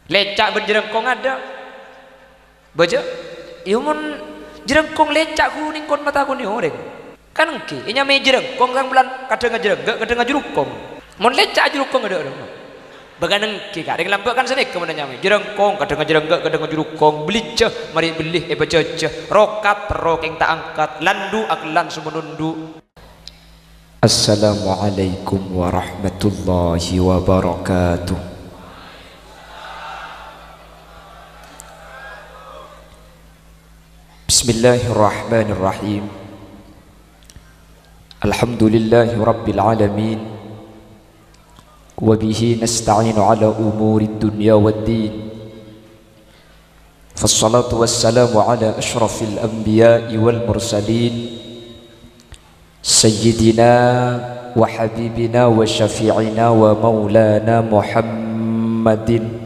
Lecak berjerengkong ada. Baca. Imun jerengkong lecak kuning kon mata kuning oreng. Kan engke, inya me jerengkong kang bulan kadang ngajerenggak, kadang ngajurukong. Mun lecak ajurukong ada. Bagan engke ka dengan lambakan senek kemudian nyame. Jerengkong kadang ngajerenggak, kadang ngajurukong. Beliceh mari belih bececeh. Rokat rokeng tak angkat, landu aklan sumenundu. Assalamualaikum warahmatullahi wabarakatuh. Bismillahirrahmanirrahim. Alhamdulillahi rabbil alamin. Wa bihi nasta'inu ala umurid dunya waddin. Fassalatu wassalamu ala ashrafil anbiya'i wal mursalin. Sayyidina wa habibina wa syafi'ina wa maulana Muhammadin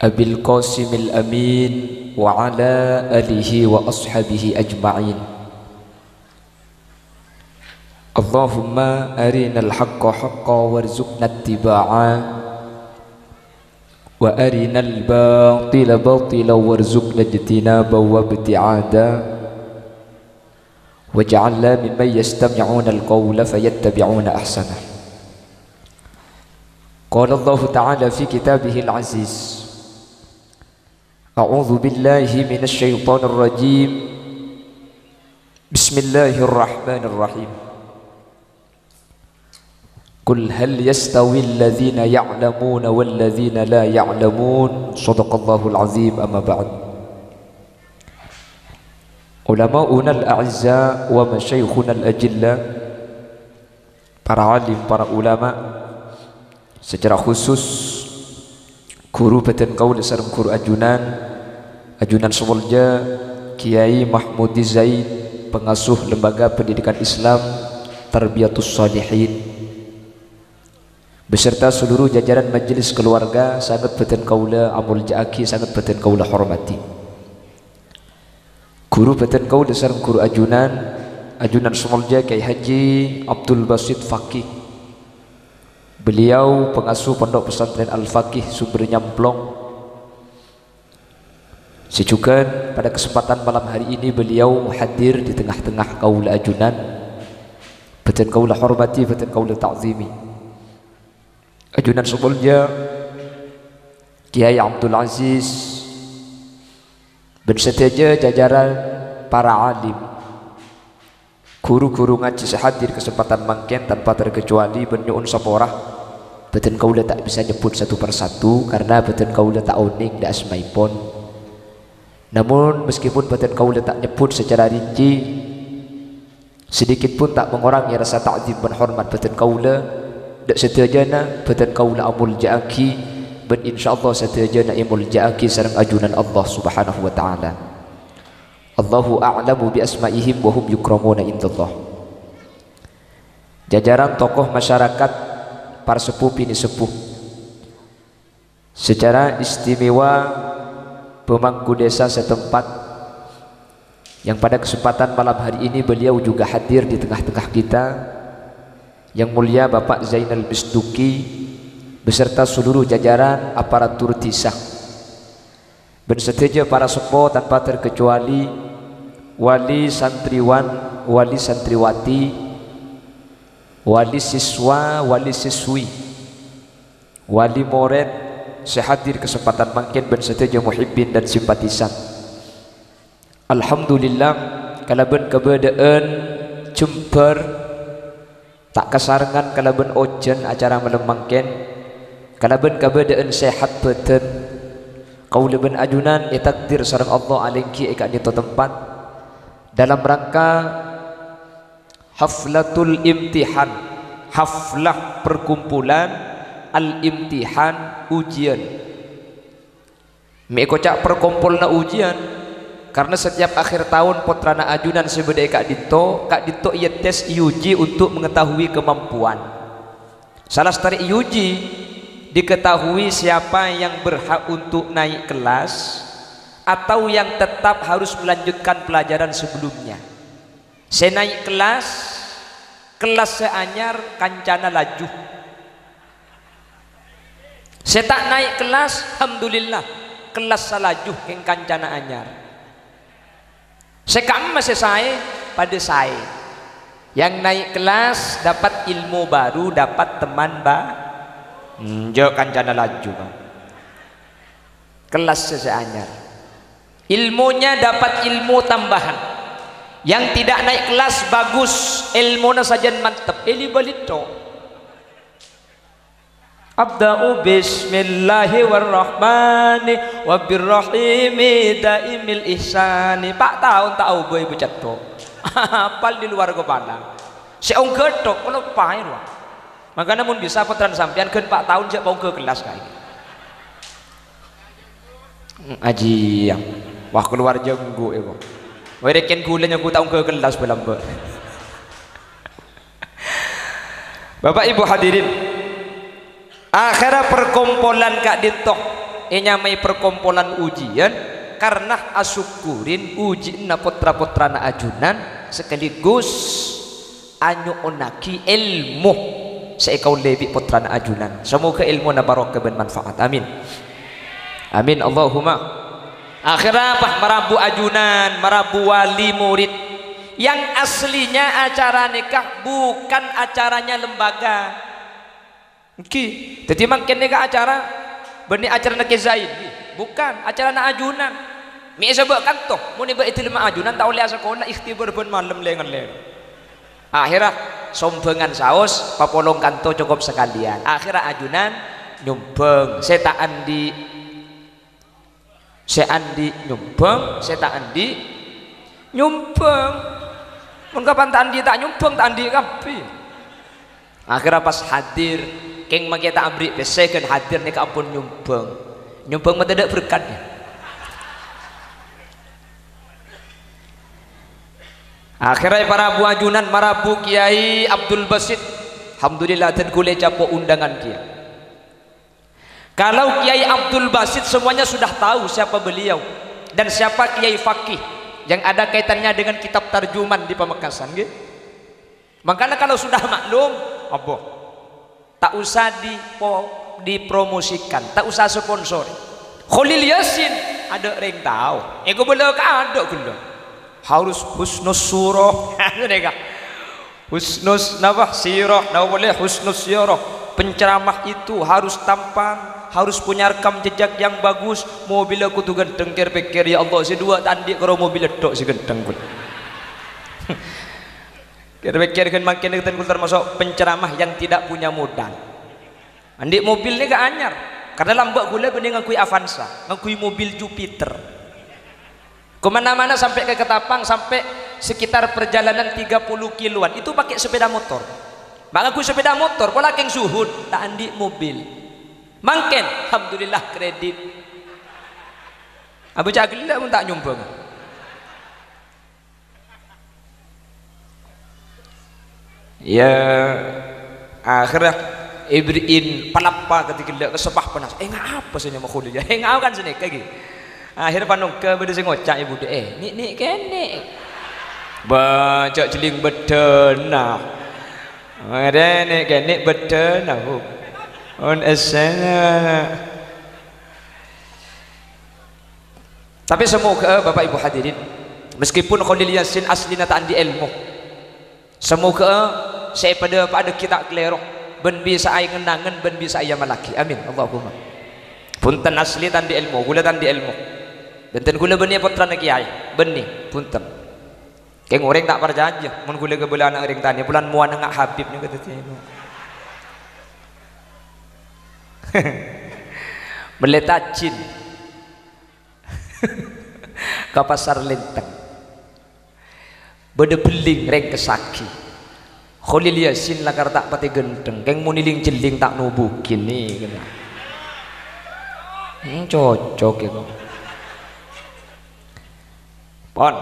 Abil Qasimil Amin wa ala alihi wa ashabihi ajma'in. Allahumma arinal haqqa haqqa warzuqna ittiba'a wa arinal batila batila warzuqna ijtinaba wa ibti'ada waj'alna mimman yastami'una al-qawla fayattabi'una ahsanah. Qala Allah ta'ala fi kitabihil aziz. A'udzu billahi minasy syaithanir rajim. Bismillahirrahmanirrahim. Qul hal yastawil ladzina ya'lamuna wal ladzina la ya'lamun. Shadaqallahul azim. Amma ba'd. Ulama'una al-a'izza wa masyaikhuna al-ajilla, para alim, para ulama, secara khusus guru badan kaul sareng guru ajunan Sumulja Kiai Mahmudi Zaid, pengasuh lembaga pendidikan Islam Tarbiyatus Shalihin, beserta seluruh jajaran majelis keluarga sangat badan kaula amul jaaki, sangat badan kaula hormati. Guru badan kaul sareng guru ajunan Sumulja Kiai Haji Abdul Basit Faqih, beliau pengasuh pondok pesantren Al-Faqih Sumber Nyamplong. Sejukan pada kesempatan malam hari ini beliau hadir di tengah-tengah kaula ajunan, badan kaula hormati, badan kaula ta'zimi. Ajunan Sumulja Kiai Abdul Aziz bersedia jajaran para alim, guru-guru ngaji sehadir kesempatan mangken tanpa terkecuali benyuun saporah. Badan kaula tak bisa nyebut satu persatu karena badan kaula tak unik dak asmaipun. Namun meskipun badan kaula tak nyebut secara rinci, sedikit pun tak mengurangi rasa ta'zim dan hormat badan kaula. Dak sedayana badan kaula amul jaaki, ben insyaallah sedayana imul jaaki sareng ajunan Allah Subhanahu wa taala. Allahu a'lamu bi asma'ihim wa hum yukramuna indallah. Jajaran tokoh masyarakat, para sepuh bini sepuh, secara istimewa pemangku desa setempat yang pada kesempatan malam hari ini beliau juga hadir di tengah-tengah kita, yang mulia Bapak Zainal Bisduki beserta seluruh jajaran aparatur desa, bersedia para sepuh tanpa terkecuali wali santriwan, wali santriwati, wali siswa, wali siswi, wali murid sehadir kesempatan mangkin bersedia muhibbin dan simpatisan. Alhamdulillah kalaben keberadaan jember tak kasarengan kalaben ojen acara malam mangkin, kalaben keberadaan sehat badan kaula ben ajunan takdir sareng Allah alengki eka di tempat dalam rangka haflatul imtihan, haflah perkumpulan al-imtihan, ujian. Me kocak perkumpulna ujian karena setiap akhir tahun putrana ajunan sebedai Kak Dito ia tes uji untuk mengetahui kemampuan. Salah satu uji diketahui siapa yang berhak untuk naik kelas atau yang tetap harus melanjutkan pelajaran sebelumnya. Saya naik kelas seanyar kancana laju. Saya tak naik kelas, alhamdulillah kelas salajuh keng kancana anyar. Sekam masih saya pada saya yang naik kelas dapat ilmu baru, dapat teman jauh kancana laju bang. Kelas seseanyar ilmunya dapat ilmu tambahan. Yang tidak naik kelas bagus ilmunya saja mantap eli balito. Abda'u bismillahi warrahmani wabirrahimi daimil ihsani. Pak tahun tahu boy becato apal di luar kepala seong getok kalau pair wah makanya mun bisa potran sampean kan Pak tahun siap mau ke kelas kayak aji yang wah keluar jenggu itu wereken gulanya ku tahu ke kelas belum Bapak Ibu hadirin. Akhirnya perkumpulan kak ditok nyamai perkumpulan ujian karena asyukurin uji na putra-putra na ajunan sekaligus anyu onaki ilmu seekau lebih putra na ajunan. Semoga ilmu na barokah dan manfaat. Amin. Amin Allahumma. Akhirnya apa? Merabu ajunan, merabu wali murid. Yang aslinya acara nikah bukan acaranya lembaga. Jadi makin nikah acara benih acara nak zain bukan acara nak ajunan mi sebab kanto mun iba itu lima ajunan tak oleh sekolah ikhtibar ben malam lengan akhirnya sombengan saus papolong kanto cukup sekalian akhirnya ajunan nyumbang saya tak andi nyumbang saya tak andi nyumbang mun kapan tak andi tak nyumbang tak andi kapi akhirnya pas hadir keng makita amri peseken hadir nih kampun nyumbang mah tidak berkatnya. Akhirnya para bu ajunan marabu Kiai Abdul Basit alhamdulillah dan kule capo undangan dia. Kalau Kiai Abdul Basit semuanya sudah tahu siapa beliau dan siapa Kiai Fakih yang ada kaitannya dengan kitab tarjuman di Pamekasan gitu. Makanya kalau sudah maklum apa tak usah dipromosikan, tak usah sponsor. Khalil Yasin ada ring tahu. Ego boleh ada gula. Harus husnus surah. Nega. Husnus napa sirah, napa boleh husnus sirah. Penceramah itu harus tampan, harus punya rekam jejak yang bagus. Mobil aku tuh genteng pikir ya Allah si dua tandi kalau mobil tok si genteng pun. Kira-kira makin kita termasuk penceramah yang tidak punya modal. Andik mobil ni gak anyar. Karena lambak gula bening ngakui Avanza, ngakui mobil Jupiter. Kemana-mana sampai ke Ketapang, sampai sekitar perjalanan 30 kiloan itu pakai sepeda motor. Maka aku sepeda motor, pola keng suhud, tak andik mobil. Mangken, alhamdulillah kredit. Abu Cakil tak pun tak nyumbang. Ya akhirnya ibriin palapa ketika lihat kesepah panas ngapa sih nyama khulil ya ngau kan sini kayak gitu akhirnya panung ke beda sing ngocak ibu deh nik kene baca jeling bedena ada nik kene bedena on esena. Tapi semoga Bapak Ibu hadirin meskipun Khalil Yasin aslinya tak andi ilmu semoga saya pada kita klerok ben bisa ay ngenangan ben bisa ay malaki amin Allahumma punten asli tandi ilmu gula tandi ilmu benten gula beni putra nak kiai beni punten keng orang tak percaya mun gula ke bulan orang tani bulan muan ngak Habib ni kata tiano meletacin ke pasar Lenteng bede beling reng kesaki Khalil Yasin lakar tak pati gendeng keng muniling jeling tak nubukin nih kena cocok itu pon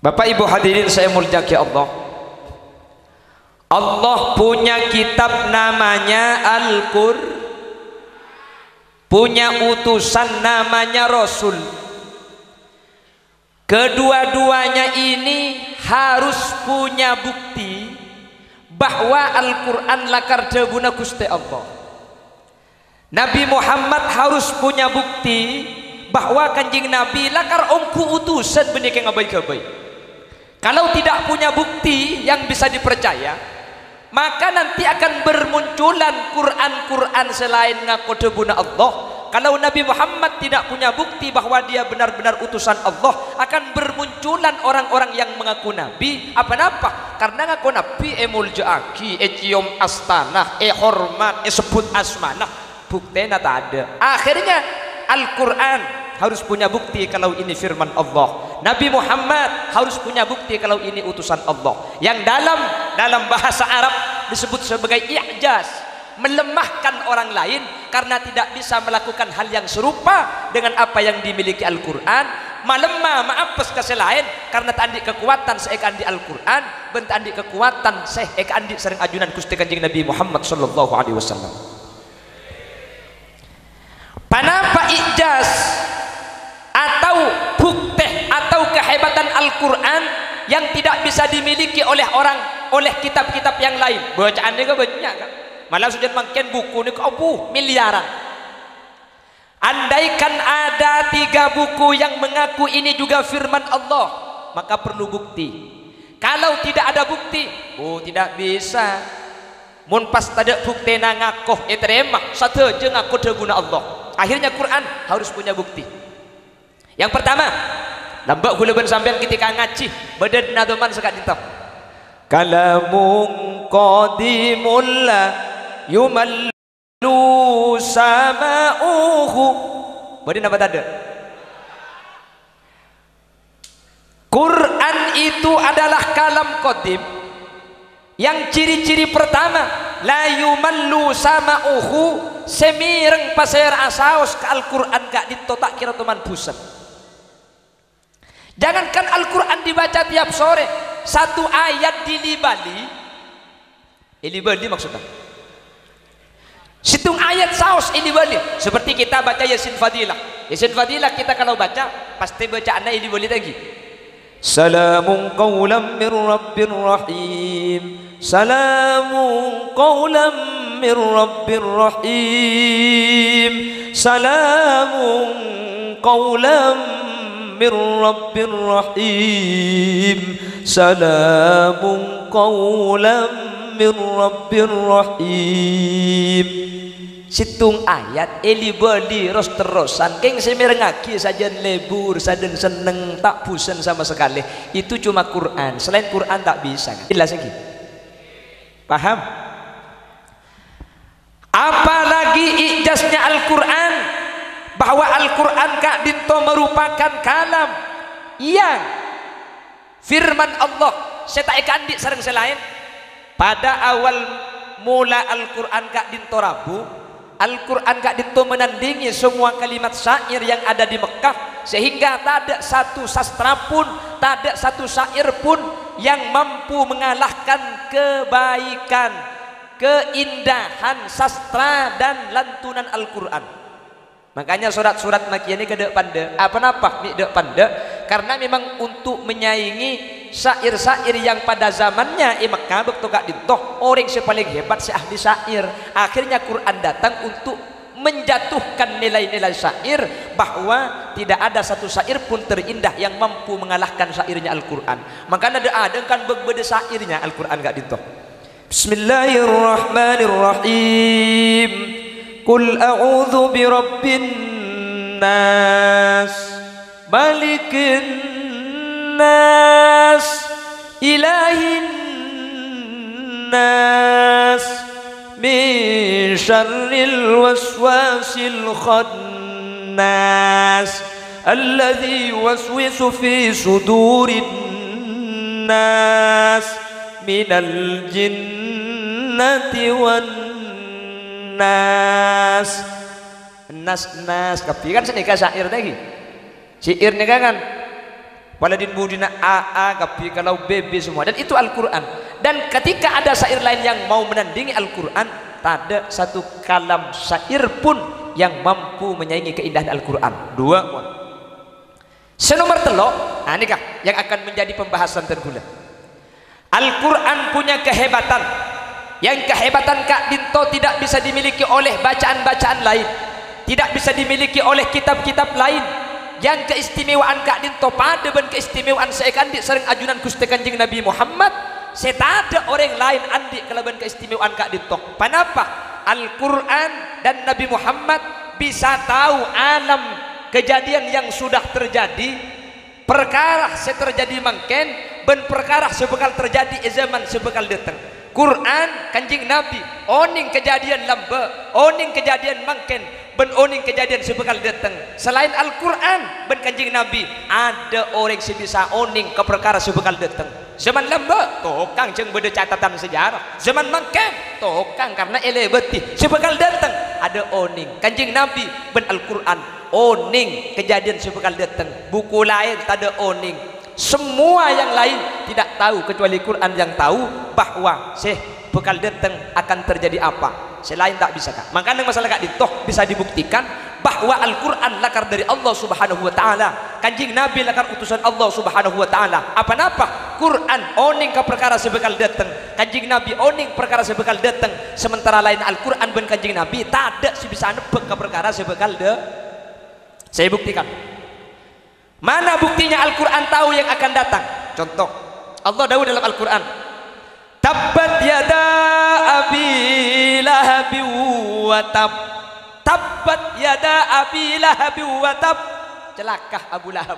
Bapak Ibu hadirin saya muliakan Allah. Allah punya kitab namanya Al-Qur'an, punya utusan namanya Rasul. Kedua-duanya ini harus punya bukti bahwa Al-Quran lakar debuna Gusti Allah. Nabi Muhammad harus punya bukti bahwa kanjing Nabi lakar ongku utusan benih yang abai-abai. Kalau tidak punya bukti yang bisa dipercaya, maka nanti akan bermunculan Quran-Quran selain ngaku debuna Allah. Kalau Nabi Muhammad tidak punya bukti bahwa dia benar-benar utusan Allah, akan bermunculan orang-orang yang mengaku Nabi apa-apa. Karena ngaku Nabi muljaaki, cium astanah, hormat, sebut asmanah. Buktinya tak ada. Akhirnya Al-Quran harus punya bukti kalau ini firman Allah. Nabi Muhammad harus punya bukti kalau ini utusan Allah. Yang dalam bahasa Arab disebut sebagai i'jaz, melemahkan orang lain karena tidak bisa melakukan hal yang serupa dengan apa yang dimiliki Al-Quran. Malemah maapes ke selain karena tak andik kekuatan seekan di Al-Quran, bentak andik kekuatan seekan andik sering ajunan Gusti Kanjeng Nabi Muhammad sallallahu alaihi wasallam. Panapa ijaz atau bukti atau kehebatan Al-Quran yang tidak bisa dimiliki oleh kitab-kitab yang lain. Bacaannya ke banyak kan? Malah sudah makin buku ini ke miliaran. Andaikan ada 3 buku yang mengaku ini juga firman Allah, maka perlu bukti. Kalau tidak ada bukti, tidak bisa. Mun pas tidak bukti na ngakoh terima satu je ngaku deguna Allah. Akhirnya Quran harus punya bukti. Yang pertama, nampak hulaban sampean ketika ngaji badan nadoman sekat dintam. Kalamun qadimul la yumallu sama'uhu. Badan apa tadi? Quran itu adalah kalam qadim. Yang ciri-ciri pertama, la yumallu sama'uhu, semireng pasir asaos ke Al-Quran gak ditotak kira teman busan. Jangankan Al-Quran dibaca tiap sore, satu ayat dilibali maksudnya situng ayat saos ilibali. Seperti kita baca Yasin Fadilah kita kalau baca pasti bacaannya ilibali lagi. Salamun qawlan min rabbir rahim, salamun qawlan min rabbir rahim, salamun qawlan min rabbir rahim, salamun qawlan min rabbir rahim. Situng ayat elibadi terus-terusan keng semirengaki saja lebur saden seneng tak bosan sama sekali. Itu cuma Quran, selain Quran tak bisa kan? Jelas lagi paham? Apalagi ijaznya Al-Quran, bahwa Al-Quran kak dinto merupakan kalam yang firman Allah. Saya tak ikan di sareng selain pada awal mula Al-Quran kak dinto rabu, Al-Quran gak dinto menandingi semua kalimat syair yang ada di Mekah, sehingga tak ada satu sastra pun, tak ada satu syair pun yang mampu mengalahkan kebaikan, keindahan sastra dan lantunan Al-Quran. Makanya surat-surat Makkiyah ini kedek pande apa-apa nih dek pande, karena memang untuk menyaingi syair-syair yang pada zamannya Mekah betul gak dintoh orang yang paling hebat si ahli syair. Akhirnya Quran datang untuk menjatuhkan nilai-nilai syair, bahwa tidak ada satu syair pun terindah yang mampu mengalahkan syairnya Al-Quran. Makanya ada kan berbeda syairnya Al-Quran gak dintoh. Bismillahirrahmanirrahim. Qul a'udzu birabbin nas, malikin nas, ilahin nas, min syarril waswasil khannas, alladzi yuwaswisu fi sudurin nas, minal jinnati wan nas. Tapi kan senika syair lagi. Syair nika kan waladin budina AA kapi kalau BB semua, dan itu Al-Quran. Dan ketika ada syair lain yang mau menandingi Al-Quran, tak ada satu kalam syair pun yang mampu menyaingi keindahan Al-Quran. Dua pun. Senomor telok, nah nikah yang akan menjadi pembahasan tergula. Al-Quran punya kehebatan yang kehebatan Kak Dinto tidak bisa dimiliki oleh bacaan-bacaan lain, tidak bisa dimiliki oleh kitab-kitab lain. Yang keistimewaan Kak Dinto pada dan keistimewaan saya kandi sering ajunan Gusti Kanjeng Nabi Muhammad, saya tak ada orang lain andi kelaban keistimewaan Kak Dinto. Kenapa? Al-Quran dan Nabi Muhammad bisa tahu alam kejadian yang sudah terjadi, perkara terjadi mangken ben perkara sebekal terjadi zaman sebekal datang. Quran Kanjeng Nabi oning kejadian lamba, oning kejadian mangken ben oning kejadian sebekal datang. Selain Al-Quran ben Kanjeng Nabi ada orang sebisa oning ke perkara sebekal datang. Zaman lamba tokang jeung beda catatan sejarah, zaman mangken tokang karena elebeti sebekal datang ada oning. Kanjeng Nabi ben Al-Quran oning kejadian sebekal datang, buku lain tak ada oning. Semua yang lain tidak tahu kecuali Quran yang tahu bahwa bekal datang akan terjadi apa. Selain tak bisa Kak. Makanya masalah Kak Dinto bisa dibuktikan bahwa Al-Quran lakar dari Allah Subhanahu wa taala, Kanjeng Nabi lakar utusan Allah Subhanahu wa taala. Apa-apa Quran oning ke perkara sebekal datang, Kanjeng Nabi oning perkara sebekal datang. Sementara lain Al-Quran ben Kanjeng Nabi tak ada si bisa nebek ke perkara sebekal Saya buktikan. Mana buktinya Al-Quran tahu yang akan datang? Contoh, Allah dawuh dalam Al-Quran, tabbat yada abi lahabi wa tab. Tabbat yada abi lahabi wa tab. Celakah Abu Lahab.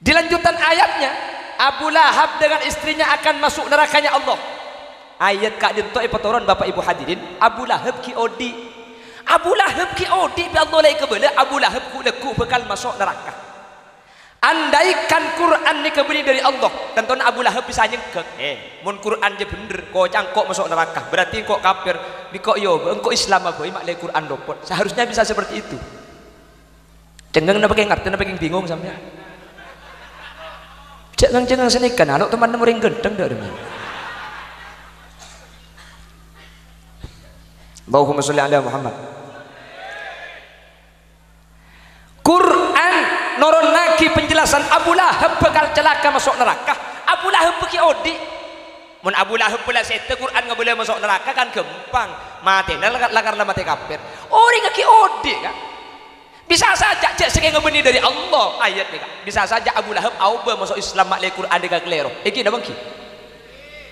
Di lanjutan ayatnya, Abu Lahab dengan istrinya akan masuk nerakanya Allah. Ayat Kak Dinto turun Bapak Ibu hadirin, Abu Lahab ki odi. Abu Lahab ki odi bi Allah lai kebala Abu Lahab ku leku bekal masuk neraka. Andaikan Quran ni keberi dari Allah, tentu Abu Lahab bisa nyengkek. Mun Quran je bener, kok cangkok masuk neraka. Berarti kok kafir, di kok yo, engkau Islam apa? Mak lai Quran lopot. Seharusnya bisa seperti itu. Cengang na pakai ngerti, na pakai bingung sampean. Cengang senikan, alok teman orang gendeng dak demen. Allahumma sholli ala Muhammad. Quran noron lagi penjelasan Abu Lahab bakal celaka masuk neraka. Abu Lahab pergi odi. Mun Abu Lahab pula sete Quran nggak boleh masuk neraka kan gampang. Mati lakar mati kafir. Ori kaki odi kan. Bisa saja cek sekeng ngebeni dari Allah ayat ni kan. Bisa saja Abu Lahab auba masuk Islam mak le Quran dekat klero. Iki dah bangki.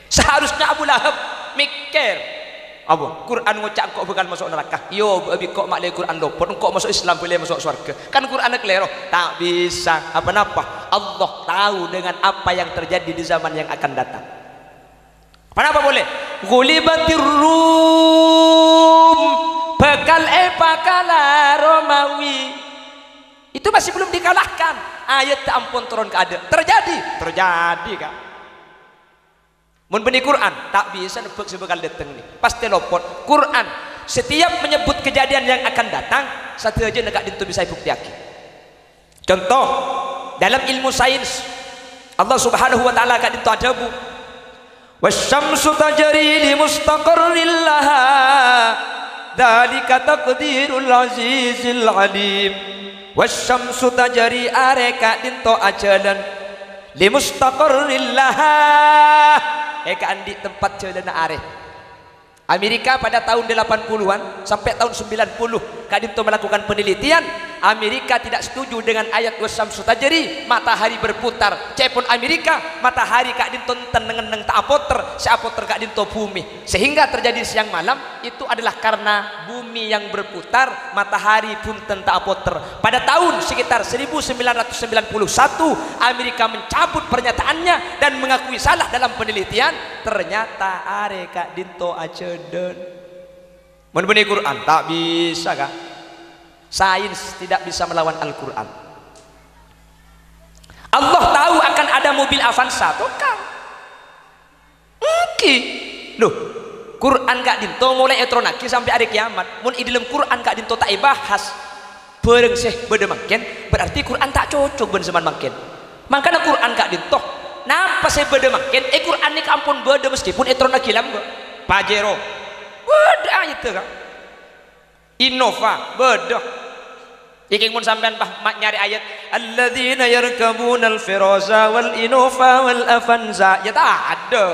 Seharusnya Abu Lahab mikir apa? Quran ngucap kok bukan masuk neraka. Yo abi kok mak le Quran lopot kok masuk Islam boleh masuk surga. Kan Quran klero. Tak bisa. Apa-apa. Allah tahu dengan apa yang terjadi di zaman yang akan datang. Kenapa boleh? Ghulibatir Rum bakal bakala Romawi. Itu masih belum dikalahkan. Ayat tak ampun turun ke ada. Terjadi Kak. Mun benih Quran tak bisa nebak sebekal datang ni. Pasti lopot. Quran setiap menyebut kejadian yang akan datang, satu aja negak dintu bisa buktiake. Contoh dalam ilmu sains Allah Subhanahu wa taala kak dintu adabu. Wasyamsu tajri li mustaqarril laha. Dzalika taqdirul azizil alim. Wasyamsu tajri areka dintu ajalan li mustaqarril laha. Andi tempat jalan areh. Amerika pada tahun 80-an sampai tahun 90 Kak Dinto melakukan penelitian. Amerika tidak setuju dengan ayat wasyamsu tajri matahari berputar. Cepun Amerika matahari Kak Dinto teneng tak apoter, seapoter Kak Dinto bumi. Sehingga terjadi siang malam itu adalah karena bumi yang berputar, matahari pun tak apoter. Pada tahun sekitar 1991 Amerika mencabut pernyataannya dan mengakui salah dalam penelitian. Ternyata are Kak Dinto aja dan menbenih Quran tak bisa Kak. Sains tidak bisa melawan Al-Quran. Allah tahu akan ada mobil Avanza tuh Kak. Loh Quran Kak Dinto mulai etronaki sampai hari kiamat. Mun di dalam Quran Kak Dinto tak bahas bareng beda makin berarti Quran tak cocok ben zaman makin. Makanya Quran Kak Dinto napa beda makin Quran ni kampun beda meskipun etronaki lamba. Pajero beda itu Kak. Innova beda. Iki mun sampean nyari ayat alladzina yarkabunal firaza wal innova wal avanza ya tak ada.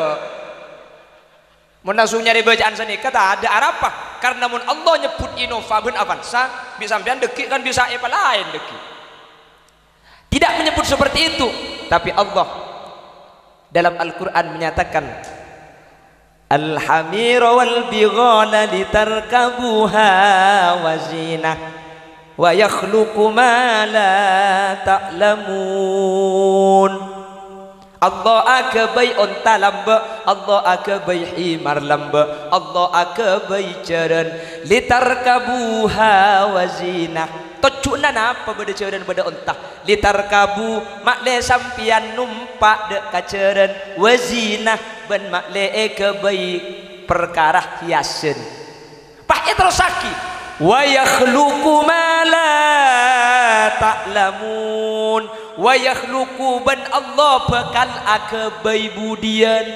Mun langsung nyari bacaan seni kata ada arapa karena mun Allah nyebut Innova ben Avanza bisa sampean dekik kan bisa apa lain dekik. Tidak menyebut seperti itu, tapi Allah dalam Al-Qur'an menyatakan Al-hamira wal bighala litarkabuha wa zinah wa yakhluqu ma la ta'lamun. Allah akabai onta lamba, Allah akabai himar lamba, Allah akabai jaran litarkabuha wa zinah. Tocukna apa beda jaran beda onta litarkabu makle sampian numpak dek kajaran wa zinah ben makle akabai perkara hiasan. Pak terusaki wa yakhluqu ma la ta'lamun wa yakhluqu ban Allah bakal akabai budian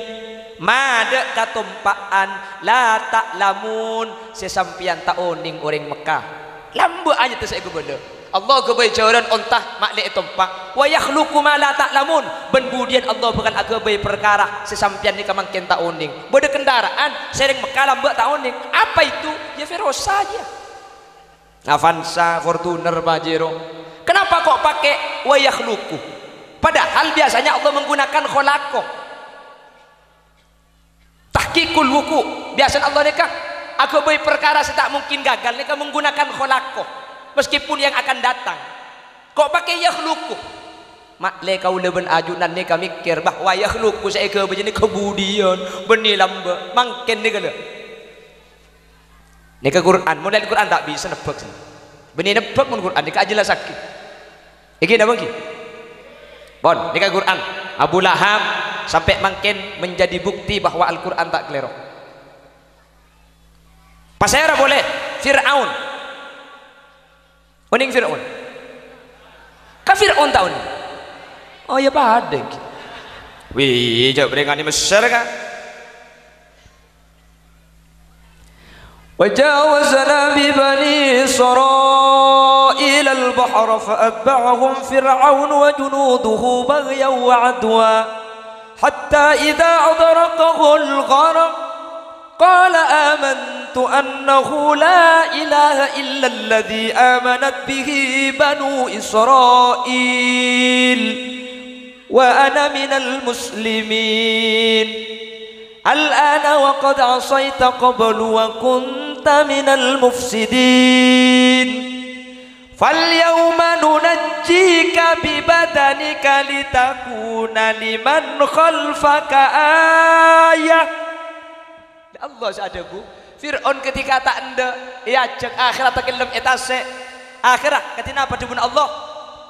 mada katumpaan la ta'lamun sesampian taoning orang Mekah lambe aja tu saya gubernur Allah kebai jawaran ontah maklik tumpak wa yakhluqu ma la ta'lamun ben budian Allah bakal akabai perkara sesampian ni kamangken taoning beda kendaraan sering Mekah lambe taoning apa itu ya Verosa aja Avanza Fortuner Pajero. Kenapa kok pakai wa yakhluqu? Padahal biasanya Allah menggunakan kholaqo. Tahqiqul wuku. Biasanya Allah nikah aku beri perkara setak mungkin gagal nikah menggunakan kholaqo. Meskipun yang akan datang. Kok pakai yakhluqu? Makle kau leben ajunan nikah mikir bahwa yakhluqu saya ke begini kemudian benih lambe mangken nikah le. Nikah Quran, mulai Quran tak bisa nebak sih. Benih nebak mun Quran nikah jelas sakit. Iki napa iki? Bon, nikah Quran. Abu Lahab sampai makin menjadi bukti bahwa Al-Quran tak keliru. Pasera boleh. Fir'aun. Uning Fir'aun. Ka Fir'aun tahun. Oh ya pada. Wih, jauh berengani besar kan? وجاوزنا ببني إسرائيل البحر فأتبعهم فرعون وجنوده بغيا وعدوا حتى إذا أدركه الغرق قال آمنت أنه لا إله إلا الذي آمنت به بنو إسرائيل وأنا من المسلمين الآن وقد عصيت قبل وكنت من المفسدين فاليوم ننجيك ببدنك لتكون لمن خلفك آية. Allah sadaku Fir'aun ketika tak anda ya cek akhirat takelem etase akhirat ketina apa dibun Allah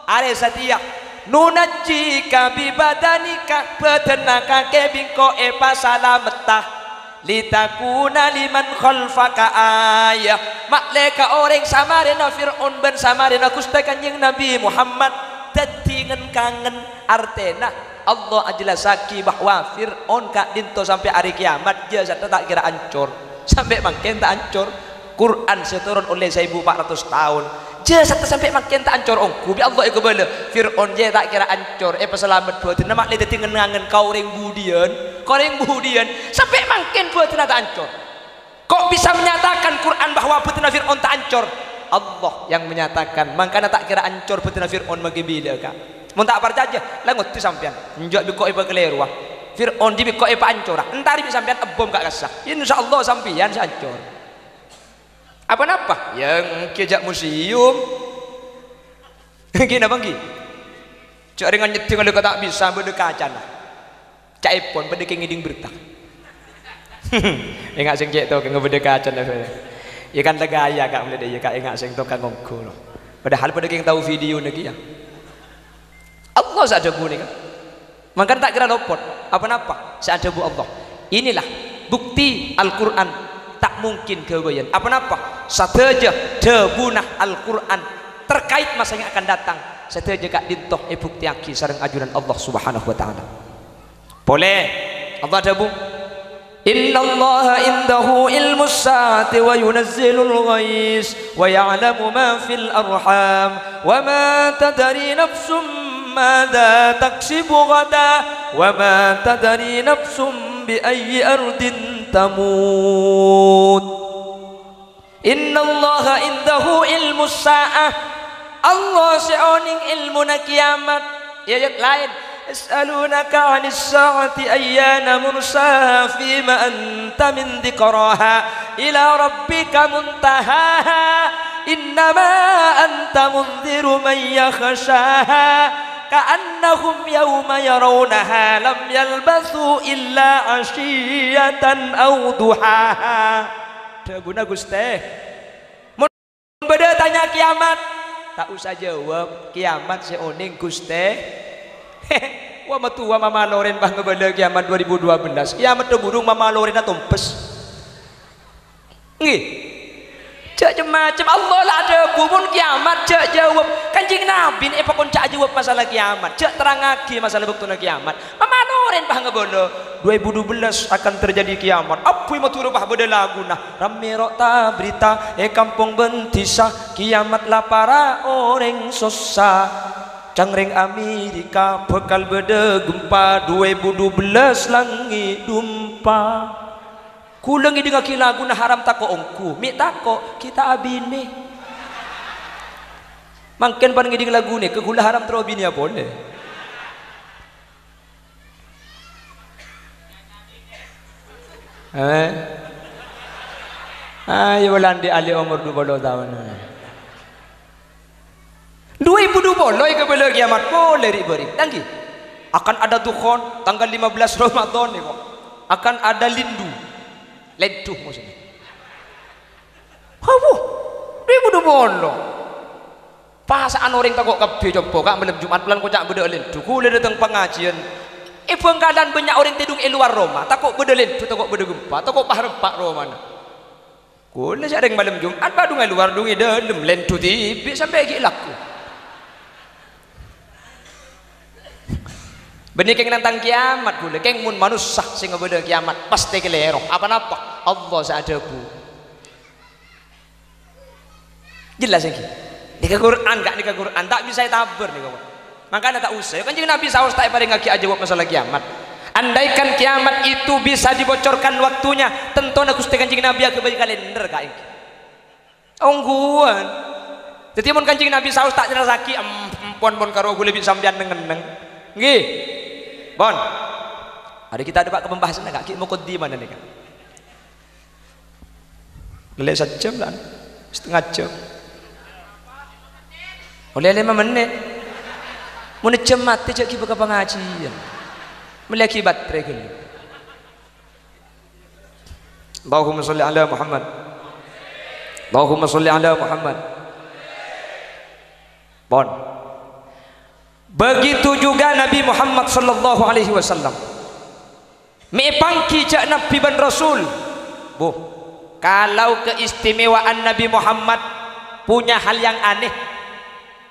are satiyah nunajjika bibadanika badanaka kebingko epa salametah litakuna liman khalfaka ayah makleka orang samarena Fir'aun ben samarena Gusti Kanjeng Nabi Muhammad dadingan kangen artena Allah ajelasaki bahwa Fir'aun kak dinto sampai hari kiamat dia tak kira ancur sampai makin tak ancur Quran seturun oleh 1400 tahun dia sampai makin tak ancur ongku bi Allah ikubala Fir'aun dia tak kira ancur peselamat buat nama le dadi ngangen kau ring budian sampai makin buat tak ancur kok bisa menyatakan Quran bahwa betina Fir'aun tak ancur Allah yang menyatakan makanya tak kira ancur betina Fir'aun magi bila kak mun tak percaya langut tu sampean njok bi kok iba keliru Fir'aun di bi kok iba ancur entar bi sampean ebom gak kasah insyaallah sampean sancur apa-apa yang kejak museum gini apa gini cak dengan nyeting kalau tak bisa berdekacan cak ipon berdeking ngiding bertak ingat sing cek tau ke berdekacan ya kan tegaya kak mulai dia kak ingat sing tau kan ngongko loh padahal berdeking tahu video lagi ya Allah saja guni kan maka tak kira lopot apa-apa seada bu Allah inilah bukti Al-Quran tak mungkin kewayan apa-apa sateja debunah Al-Quran terkait masa yang akan datang sateja kak dintoh bukti aki sareng ajunan Allah subhanahu wa ta'ala boleh Allah debu innallaha indahu ilmus saati wa yunazzilul ghais wa ya'lamu ma fil arham wa ma tadri nafsum ماذا تكسب غدا وما تدري نفس بأي أرض tamut. Innallaha indahu ilmus sa'ah. Allah seoning ilmu na kiamat. Ayat lain, as'alunaka 'anis sa'ati ayyana mursaha fima anta min dzikraha ila rabbika muntahaha innama anta mundziru man yakhshaha ka'annahum yawma yarawnaha lam yalbathu illa 'ashiyatan aw duhaha. Daguna Gusti mun beda tanya kiamat tak usah jawab, kiamat seoning Gusti. Wah metua mama loren bah ngebeda kiamat 2012. Kiamat tuh burung mama loren tumpes. Nggih. Cek macam Allah lah ada bumun kiamat cek jawab. Kanjeng Nabi ni pokon cak jawab masalah kiamat. Cek terangake masalah bektuna kiamat. Mama loren bah ngebeda 2012 akan terjadi kiamat. Apa yang matur bah beda lagu nah. Rame rota berita kampung Bentisa kiamat lah para orang susah. Cangreng Amerika bekal beda gempa 2012 langit dumpa. Kulengi dengan lagu na haram tako ongku, mi tako kita abini. Mangken panengi dengan lagu ni kegula haram terus abini ya boleh. Ayo walandi ali umur 20 tahun. 2020 ke bela kiamat boleh ribari. Tanggi. Akan ada dukhon tanggal 15 Ramadan ni kok. Akan ada lindu. Lentuh maksudnya. Hawu. 2020. Pasaan orang takut kabeh coba kak malam Jumat bulan kocak beda lentuh. Kula datang pengajian. Bengkalan banyak orang tidung luar Roma. Takut beda lentuh, takut beda gempa, takut pahrempak Roma. Kula sering malam Jumat badung luar dungi dalam lentuh tibi sampai gila laku. Benih keng nantang kiamat gula keng mun manusia sehingga beda kiamat pasti kelero apa-apa Allah seadabu jelas lagi di Quran gak di Quran tak bisa tabar nih kawan makanya tak usah kan jadi Nabi saus tak pada ngaki jawab masalah kiamat. Andaikan kiamat itu bisa dibocorkan waktunya tentu nak Gusti Kanjeng Nabi ke bagi kalender kak ini ongguan jadi mun Kanjeng Nabi saus tak dirasaki pon karo gula bisa sampean neng nggih bon hari kita ada pak ke pembahasan agak kita mau kodi mana nih kan lelek 1 jam lah setengah jam oleh 5 menit mau jam mati cek kita ke pengajian melihat baterai gini. Allahumma sholli ala Muhammad Allahumma sholli ala Muhammad bon. Begitu juga Nabi Muhammad sallallahu alaihi wasallam. Mepangki cak Nabi ban Rasul. Bu, kalau keistimewaan Nabi Muhammad punya hal yang aneh.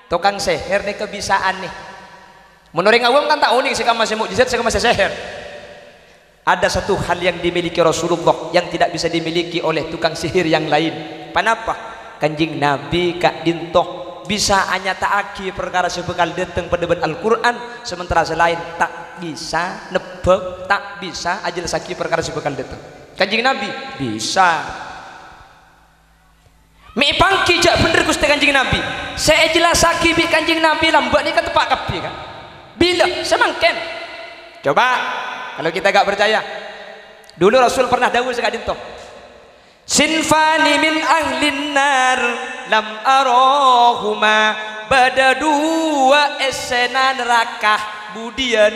Tukang seher nih kebisaan nih. Menurut awam kan tak unik sih masih mukjizat sih masih seher. Ada satu hal yang dimiliki Rasulullah yang tidak bisa dimiliki oleh tukang sihir yang lain. Kenapa? Kanjeng Nabi kak dintoh bisa hanya taaki perkara sebekal datang pada Al-Quran sementara selain tak bisa nebak tak bisa ajal saki perkara sebekal datang Kanjeng Nabi bisa mi pangki jak bener Gusti Kanjeng Nabi saya jelas saki bi Kanjeng Nabi lambat ni ke tepak kapi kan bila semangken coba kalau kita gak percaya dulu Rasul pernah dawuh sekali dintoh sinfani min ahlin nar lam arahuma bada 2 esena neraka budian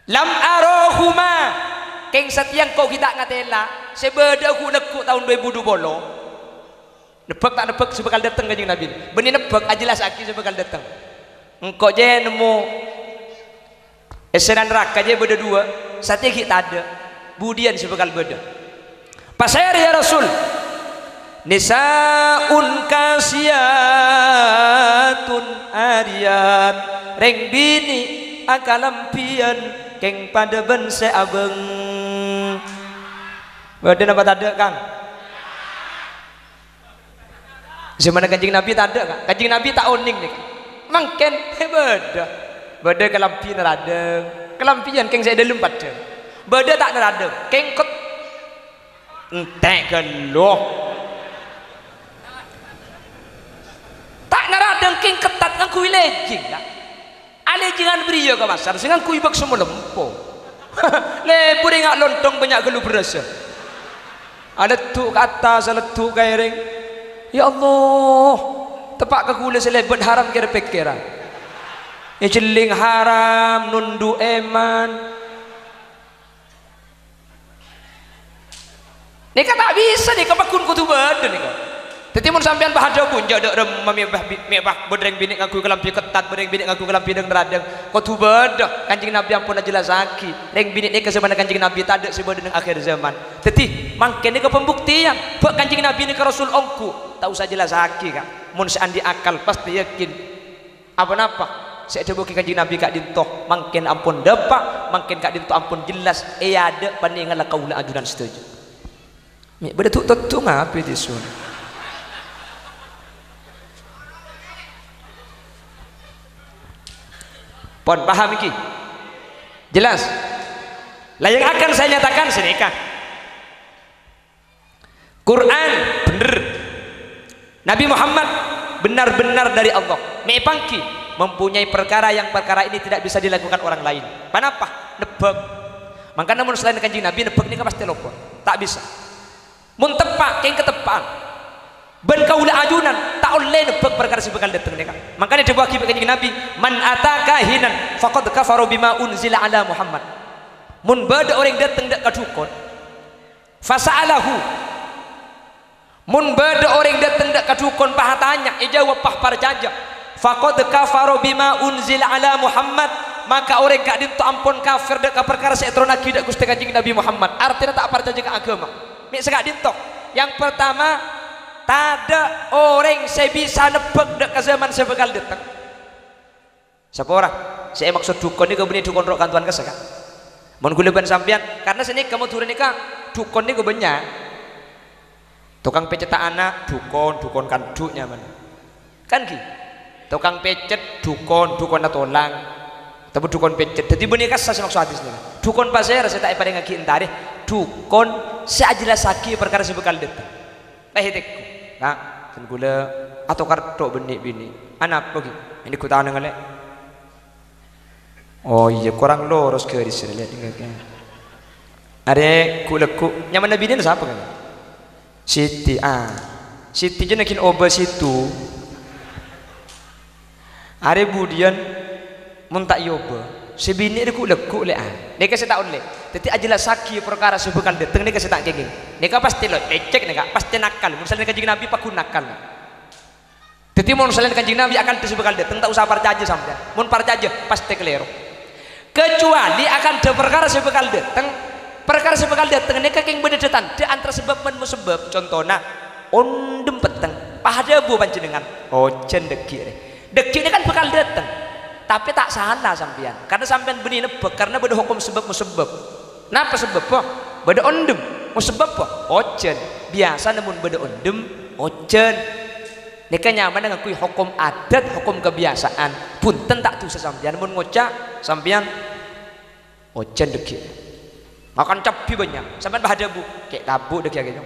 lam arahuma keng setiang kau kita ngatela sebeda ku nekuk tahun 2020 nebak tak nebak sebekal datang Kanjeng Nabi benih nebak ajelas aki sebekal datang engkau je nemu esena neraka je beda 2 satiang kita ada budian sebekal beda pasir ya Rasul nisaun kasiyatun ariyat reng bini akalampian keng pada bense abeng beda apa tak ada Kang zaman Kanjeng Nabi tak ada Kang Kanjeng Nabi tak oning nih mangken beda kalampian radeng kelampian keng saya dalam pada beda tak ada kengkot entek geluh tak ada kengketat kan kui lejing tak ale jangan beri ya ke pasar sehingga kui bak semua lempo lepur ingat lontong banyak geluh berasa ada tu ke atas ada tu ke iring ya Allah tepak ke gula selebet haram kira pikiran ya celing haram nundu eman ni kan tak bisa ni kapakun kutu badan ni kan jadi mun sampean bahada pun jaduk mebah bedreng binik ngaku kelampi ketat bedreng binik ngaku kelampi deng radeng kutu badah Kanjeng Nabi ampun jelas aki reng binik ni kesebana Kanjeng Nabi tak ada sebab dengan akhir zaman jadi mangke ni ke pembuktian buat Kanjeng Nabi ni ke Rasul ongku tak usah jelas aki kan mun seandi akal pasti yakin apa-apa saya coba ke Kanjeng Nabi kak dintoh mangken ampun depak mangken kak dintoh ampun jelas ada bandingan lah kaula ajudan setuju beda tu ngapi disun pon paham iki jelas lah yang akan saya nyatakan senikah Quran bener Nabi Muhammad benar-benar dari Allah mepangki mempunyai perkara yang perkara ini tidak bisa dilakukan orang lain kenapa nebak makanya namun selain Kanjeng Nabi nebak ini kan pasti lopon tak bisa mun tepak keng ketepaan ben kaula ajunan tak oleh nebak perkara sebekal dateng nika makanya coba aki Kanjeng Nabi man ataka hinan faqad kafara bima unzila ala Muhammad mun bada orang dateng dak kadukon fasalahu mun bada orang dateng dak kadukon pah tanya jawab pah parjaja faqad kafara bima unzila ala Muhammad maka orang gak dinto ampun kafir dak perkara seetronaki dak Gusti Kanjeng Nabi Muhammad artinya tak parjaja ke agama mik segak dinto yang pertama tak ada orang saya bisa nebak dek ke zaman saya bakal datang siapa orang saya maksud dukun ini kebenar dukun rok kantuan kesek mau guleban sampean karena sini kamu turun nikah dukun ini kebanyak tukang pecetak anak dukun kanduknya mana kan ki tukang pecet dukun tolang tapi dukun pecet jadi benih kasar saya maksud hadis nih dukun pasir saya tak pada ngaki entari dukun saya jelas saki perkara saya bakal datang hitekku nah gula atau kartu benih bini anak pergi ini ku tahu ngalek oh iya kurang lurus ke di sini lihat tinggal ada kuleku nyaman nabi ini siapa kan Siti Siti je nakin obat situ ada budian muntak yoba sebini ada kuleku le neka saya tak oleh jadi ajalah saki perkara sebekal datang neka saya tak geng neka pasti lo lecek neka pasti nakal misalnya Kanjeng Nabi paku nakal jadi mau misalnya Kanjeng Nabi akan sebekal datang tak usah percaya sampai mau percaya pasti keliru kecuali akan ada perkara sebekal datang neka keng beda datang dia antara sebab dan musabab contohnya ondem peteng pada bu panjenengan ojen deki ini kan bekal datang tapi tak salah sampean karena sampean benih nebak karena beda hukum sebab musabab napa sebab po beda ondem musabab po ojen biasa namun beda ondem ojen nika nyaman dengan kui hukum adat hukum kebiasaan punten tak tuh sampean mun ngocak sampean ojen deki makan cabai banyak sampean bahada bu kayak tabu deki gitu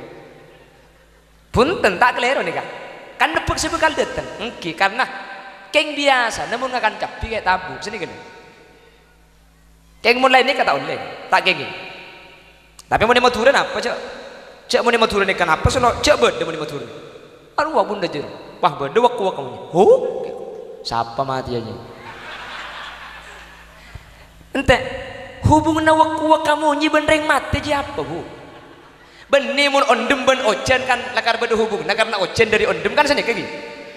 punten tak keliru nika kan nebak sebekal datang engki karena keng biasa namun akan capi kayak tabu sini gini keng mulai ini kata oleh tak keng tapi mau turun apa cek mau turun ikan apa sono cek beda mau turun aduh wah bunda jer wah beda waktu kamu siapa mati aja ente hubungan waktu kamu nyi benreng mati aja apa bu benih mun ondem ben ojen kan lakar beda hubungan nah karena ojen dari ondem kan sini kayak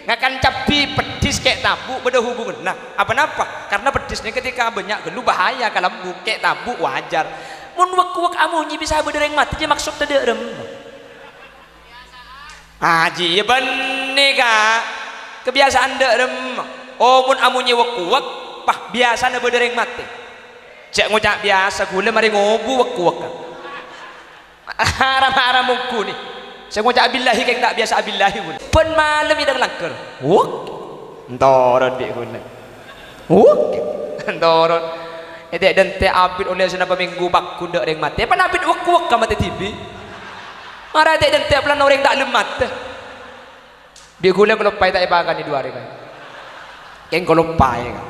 ngakan cabai pedis kayak tabu beda hubungan nah apa-apa karena pedisnya ketika banyak gelu bahaya kalau kayak tabu wajar mun wak kamu nyi bisa beda yang mati aja maksud tadi rem aji ya benih kak kebiasaan dek rem oh mun amunyi wak pah biasa na beda yang mati cek ngocak biasa gula mari ngobu wak haram muku nih saya ngocak abillahi kayak tak biasa abillahi pun pen malam ini langker wuk ntoron dek gula wuk ntoron dan te abid oleh senapa minggu bak kuda reng mati apa abid wak ka mati tibi marah te dan te pelan orang tak lemat dia gula kelopai tak ibakan di dua hari kan keng kelopai kan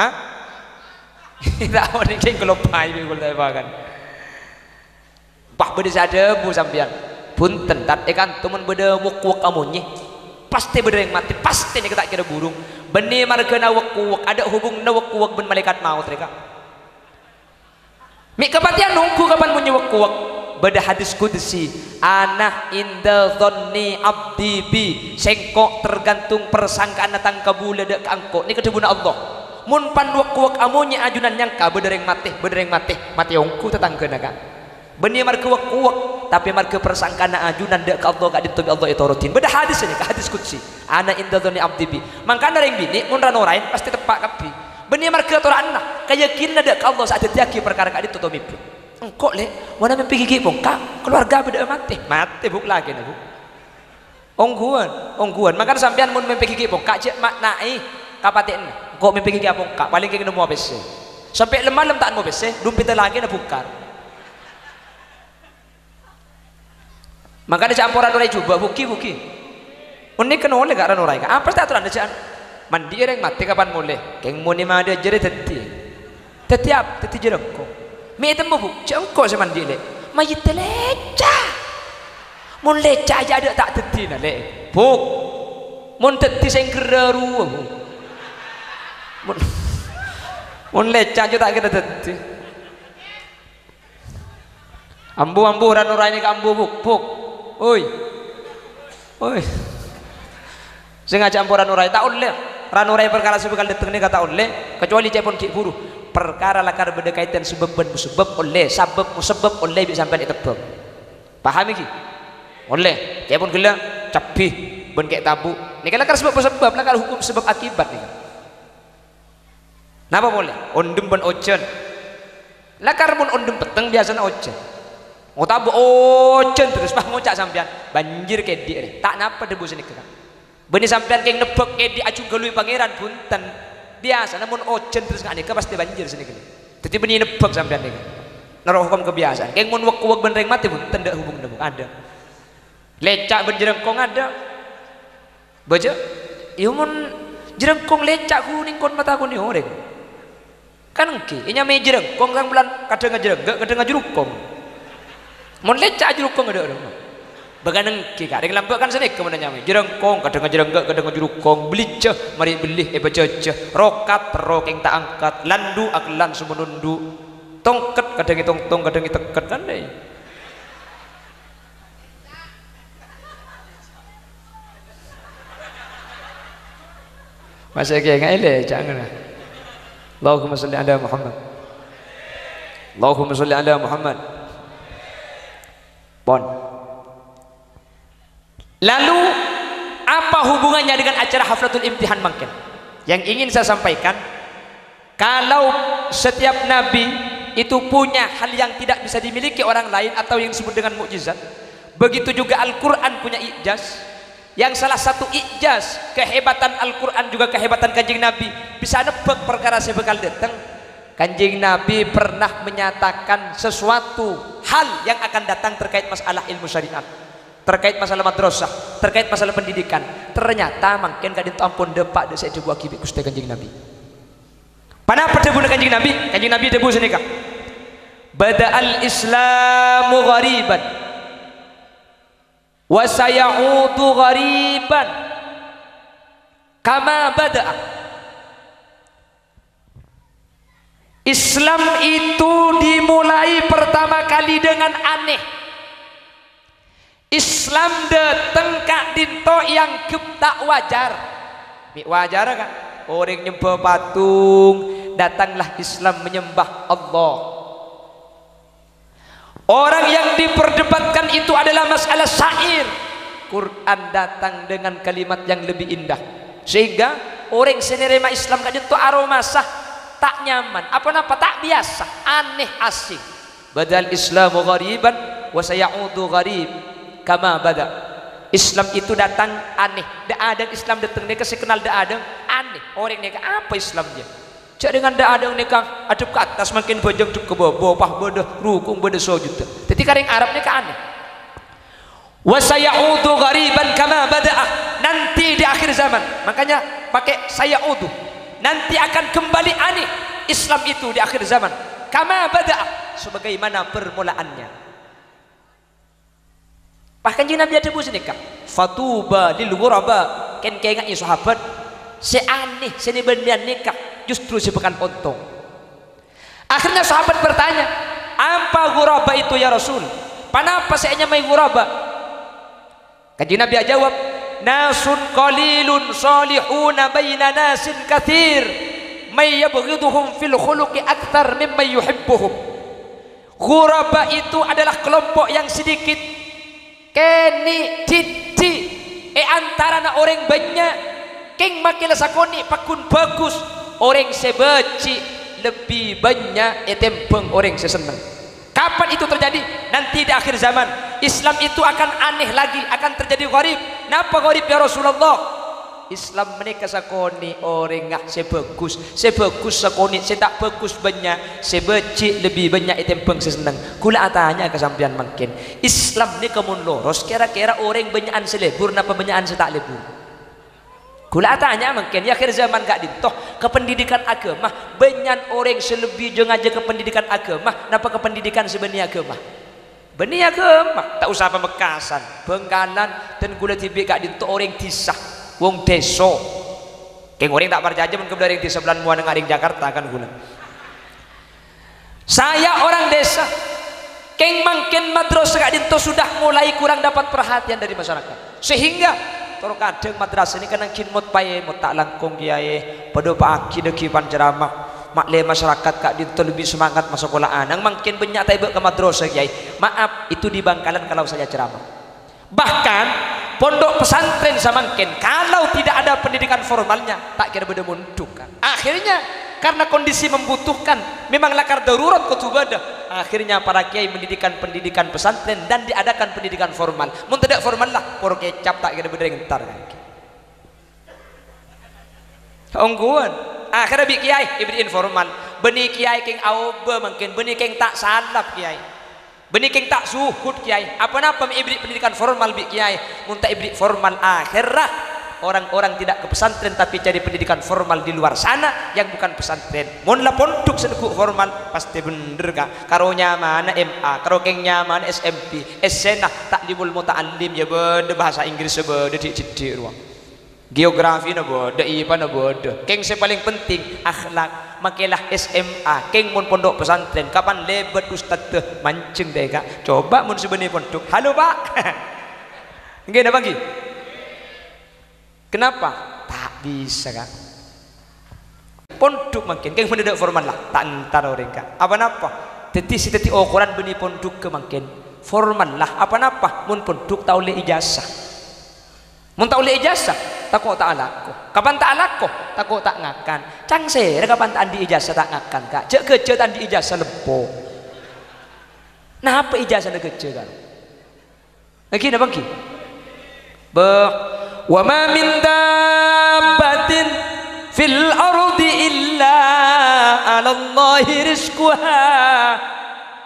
hah tak orang keng kelopai dia gula tak ibakan bah beda sada bu sampian punten tat ikan temen beda wak amunyi pasti beda yang mati pasti ni kita kira burung benih marga na wak ada hubung na wak ben malaikat maut mereka mi kematian nunggu kapan punya wak beda hadis qudsi ana inda dhanni abdi bi sengkok tergantung persangkaan datang kabula dek angko ni kedebuna Allah mun pan wak amunnya ajunan nyangka beda yang mati ongku tetangga naga benih marga wak tapi marga persangkaan ajunan dek Allah gak ditubi Allah itu rutin beda hadis ini hadis qudsi ana inda dhanni abdi bi mangkana ring bini mun ranorain pasti tepak kapi benih marga torana keyakinan dek Allah saat diaki perkara gak ditutup mimpi engkau le wana mimpi gigi pun kak keluarga beda mati buk lagi na buk ongguan makanya sampean mun mimpi gigi pun kak cek maknai kapaten kok mimpi gigi pun kak paling kengin mau bese sampai lemah tak mau bese dumpita lagi na bukar makanya campuran orang coba buki ini kena oleh gak orang orang apa sih aturan aja mandi orang mati kapan mulai keng muni mah dia jadi teti jerengko mi temu bu jengko se mandi le mayit leca mun leca aja ada tak teti na le buk mun teti sing gereru mun leca aja tak kira teti ambu ran orang ini ambu buk oi sengaja campuran urai tak oleh ranurai perkara sebekal datang ni kata oleh kecuali cepon ki buru perkara lakar berdekaitan sebab ben musabab oleh sabab musabab oleh bisa sampai ditebak paham iki oleh cepon gila capih ben kek tabu ni kan lakar sebab musabab lakar hukum sebab akibat ni napa boleh ondem ben ojen lakar mun ondem peteng biasanya ojen mau tabu ojen terus bah ngocak sampean banjir kedi ni tak napa debu sini kan benih sampean keng nebek kedi acung galui pangeran punten biasa namun ojen terus ngane ke pasti banjir sini kan jadi benih nebek sampean ni naruh hukum kebiasaan keng mun wak ben reng mati punten dak hubung nebuk ada lecak ben jerengkong ada baca ieu mun jerengkong lecak kuning kon mata kuning oreng kan engke inya me jerengkong kang bulan kadang ngajurukong mun lecak jerukong ada baganeng ki ka dengan lambakan sini kemudian nyame jerengkong kadang jerukong beli ceh mari beli baca ceh rokat rokeng tak angkat landu aklan sumenundu tongket kadang tong kadang teket kan deh masa kayak ngele jangan Allahumma sholli ala Muhammad Allahumma sholli ala Muhammad pon. Lalu apa hubungannya dengan acara haflatul imtihan mungkin? Yang ingin saya sampaikan, kalau setiap nabi itu punya hal yang tidak bisa dimiliki orang lain atau yang disebut dengan mukjizat, begitu juga Al-Quran punya ijaz. Yang salah satu ijaz kehebatan Al-Quran juga kehebatan kanjeng Nabi bisa nebak perkara sebekal datang. Kanjeng Nabi pernah menyatakan sesuatu hal yang akan datang terkait masalah ilmu syariat, terkait masalah madrasah, terkait masalah pendidikan. Ternyata makin kadin ampun depak desek debu akibat Gusti Kanjeng Nabi. Panapa debu Kanjeng Nabi? Kanjeng Nabi debu senika. Bada'al Islamu ghariban wa sayaudu ghariban kama bada'a. Islam itu dimulai pertama kali dengan aneh. Islam datang kak dinto yang tak wajar. Wajar kan? Orang nyembah patung, datanglah Islam menyembah Allah. Orang yang diperdebatkan itu adalah masalah syair. Quran datang dengan kalimat yang lebih indah, sehingga orang senerima Islam kak dinto aroma sah tak nyaman, apa-apa tak biasa, aneh asing. Badal Islamu ghariban wa sayaudu gharib kama bada. Islam itu datang aneh, dak ada Islam datang dia kasih kenal dak ada aneh. Orang ni apa Islamnya? cak dengan ndak ada nikah adep ke atas makin bojong ke bawah pah beda rukung beda sujud. Jadi karing Arab nikah aneh. Wa sayaudu ghariban kama bada'ah, nanti di akhir zaman. Makanya pakai sayaudu, nanti akan kembali aneh Islam itu di akhir zaman. Kama bada'ah, sebagaimana permulaannya. Bahkan jika Nabi ada buat nikah, fatuba lil ghuraba, kan kayak sahabat seaneh seni bendian nikah justru sepekan potong. Akhirnya sahabat bertanya, apa ghuraba itu ya Rasul? Kenapa saya nyamai ghuraba? Kanjeng Nabi jawab, nasun qalilun salihuna baina nasin katsir may yabghiduhum fil khuluqi akthar mimma yuhibbuhum. Ghuraba itu adalah kelompok yang sedikit keni titi antara na orang banyak keng makilah sakoni pakun bagus orang sebeci lebih banyak tempeng orang seseneng. Kapan itu terjadi? Nanti di akhir zaman Islam itu akan aneh lagi, akan terjadi gharib. Napa gharib ya Rasulullah? Islam menikah sakoni orang ngah sebagus sakoni setak bagus banyak sebeci lebih banyak tempeng seseneng. Kula atanya kesampian makin Islam ni kemun loros kira-kira orang banyakan selebur napa banyakan setak lebur. Kula tanya mungkin ya akhir zaman gak dintoh ke pendidikan agama banyak orang selebih jeng aja ke pendidikan agama napa ke pendidikan sebenarnya agama benih agama tak usah pemekasan Bengkalan dan kula tibi gak dintoh orang tisah wong deso keng orang tak percaya men kebelah orang di sebelah muan ngaring Jakarta kan kula saya orang desa keng mungkin madrasah gak dintoh sudah mulai kurang dapat perhatian dari masyarakat sehingga toro kadang madrasah ini kan kin mot paye mot tak langkung kiai pada pagi deki panceramah makle masyarakat kak dinto lebih semangat masuk sekolahan nang makin banyak taibek ke madrasah kiai maaf itu di Bangkalan kalau saya ceramah bahkan pondok pesantren samangken kalau tidak ada pendidikan formalnya tak kira beda munduk kan akhirnya karena kondisi membutuhkan memang lakar darurat kutubadah akhirnya para kiai mendirikan pendidikan pesantren dan diadakan pendidikan formal mun tidak formal lah por kecap tak kira beda ngentar kan ongguan akhirnya bi kiai ibri informal benih kiai keng aoba mungkin benih keng tak salap kiai benih keng tak suhud kiai apa-apa ibri pendidikan formal bi kiai mun tak ibri formal akhirnya orang-orang tidak ke pesantren tapi cari pendidikan formal di luar sana yang bukan pesantren mun la pondok sedekuk formal pasti bener kak karonya mana MA karo kengnya mana SMP SNA taklimul muta'allim ya beda bahasa Inggris beda di ruang geografi na beda IPA na beda keng se paling penting akhlak makilah SMA keng mun pondok pesantren kapan lebat ustad teh mancing deh kak coba mun sebenarnya pondok halo pak nggih na bangki kenapa? Tak bisa kan? Pondok makin, kayak mendadak formal lah, tak entar orang kak. Apa napa? Teti ukuran benih pondok ke makin formal lah. Apa napa? Mun pondok tak oleh ijazah. Mun tak oleh ijazah, tak kok tak alako. Kapan tak alako? Tak kok tak ngakan. Cangser, kapan tak andi ijazah tak ngakan kak? Cek kerja tak andi ijazah lepo. Nah apa ijazah nak kerja kan? Lagi nak bangki? Wa ma min dabbatin fil ardi illa 'ala Allahi rizquha.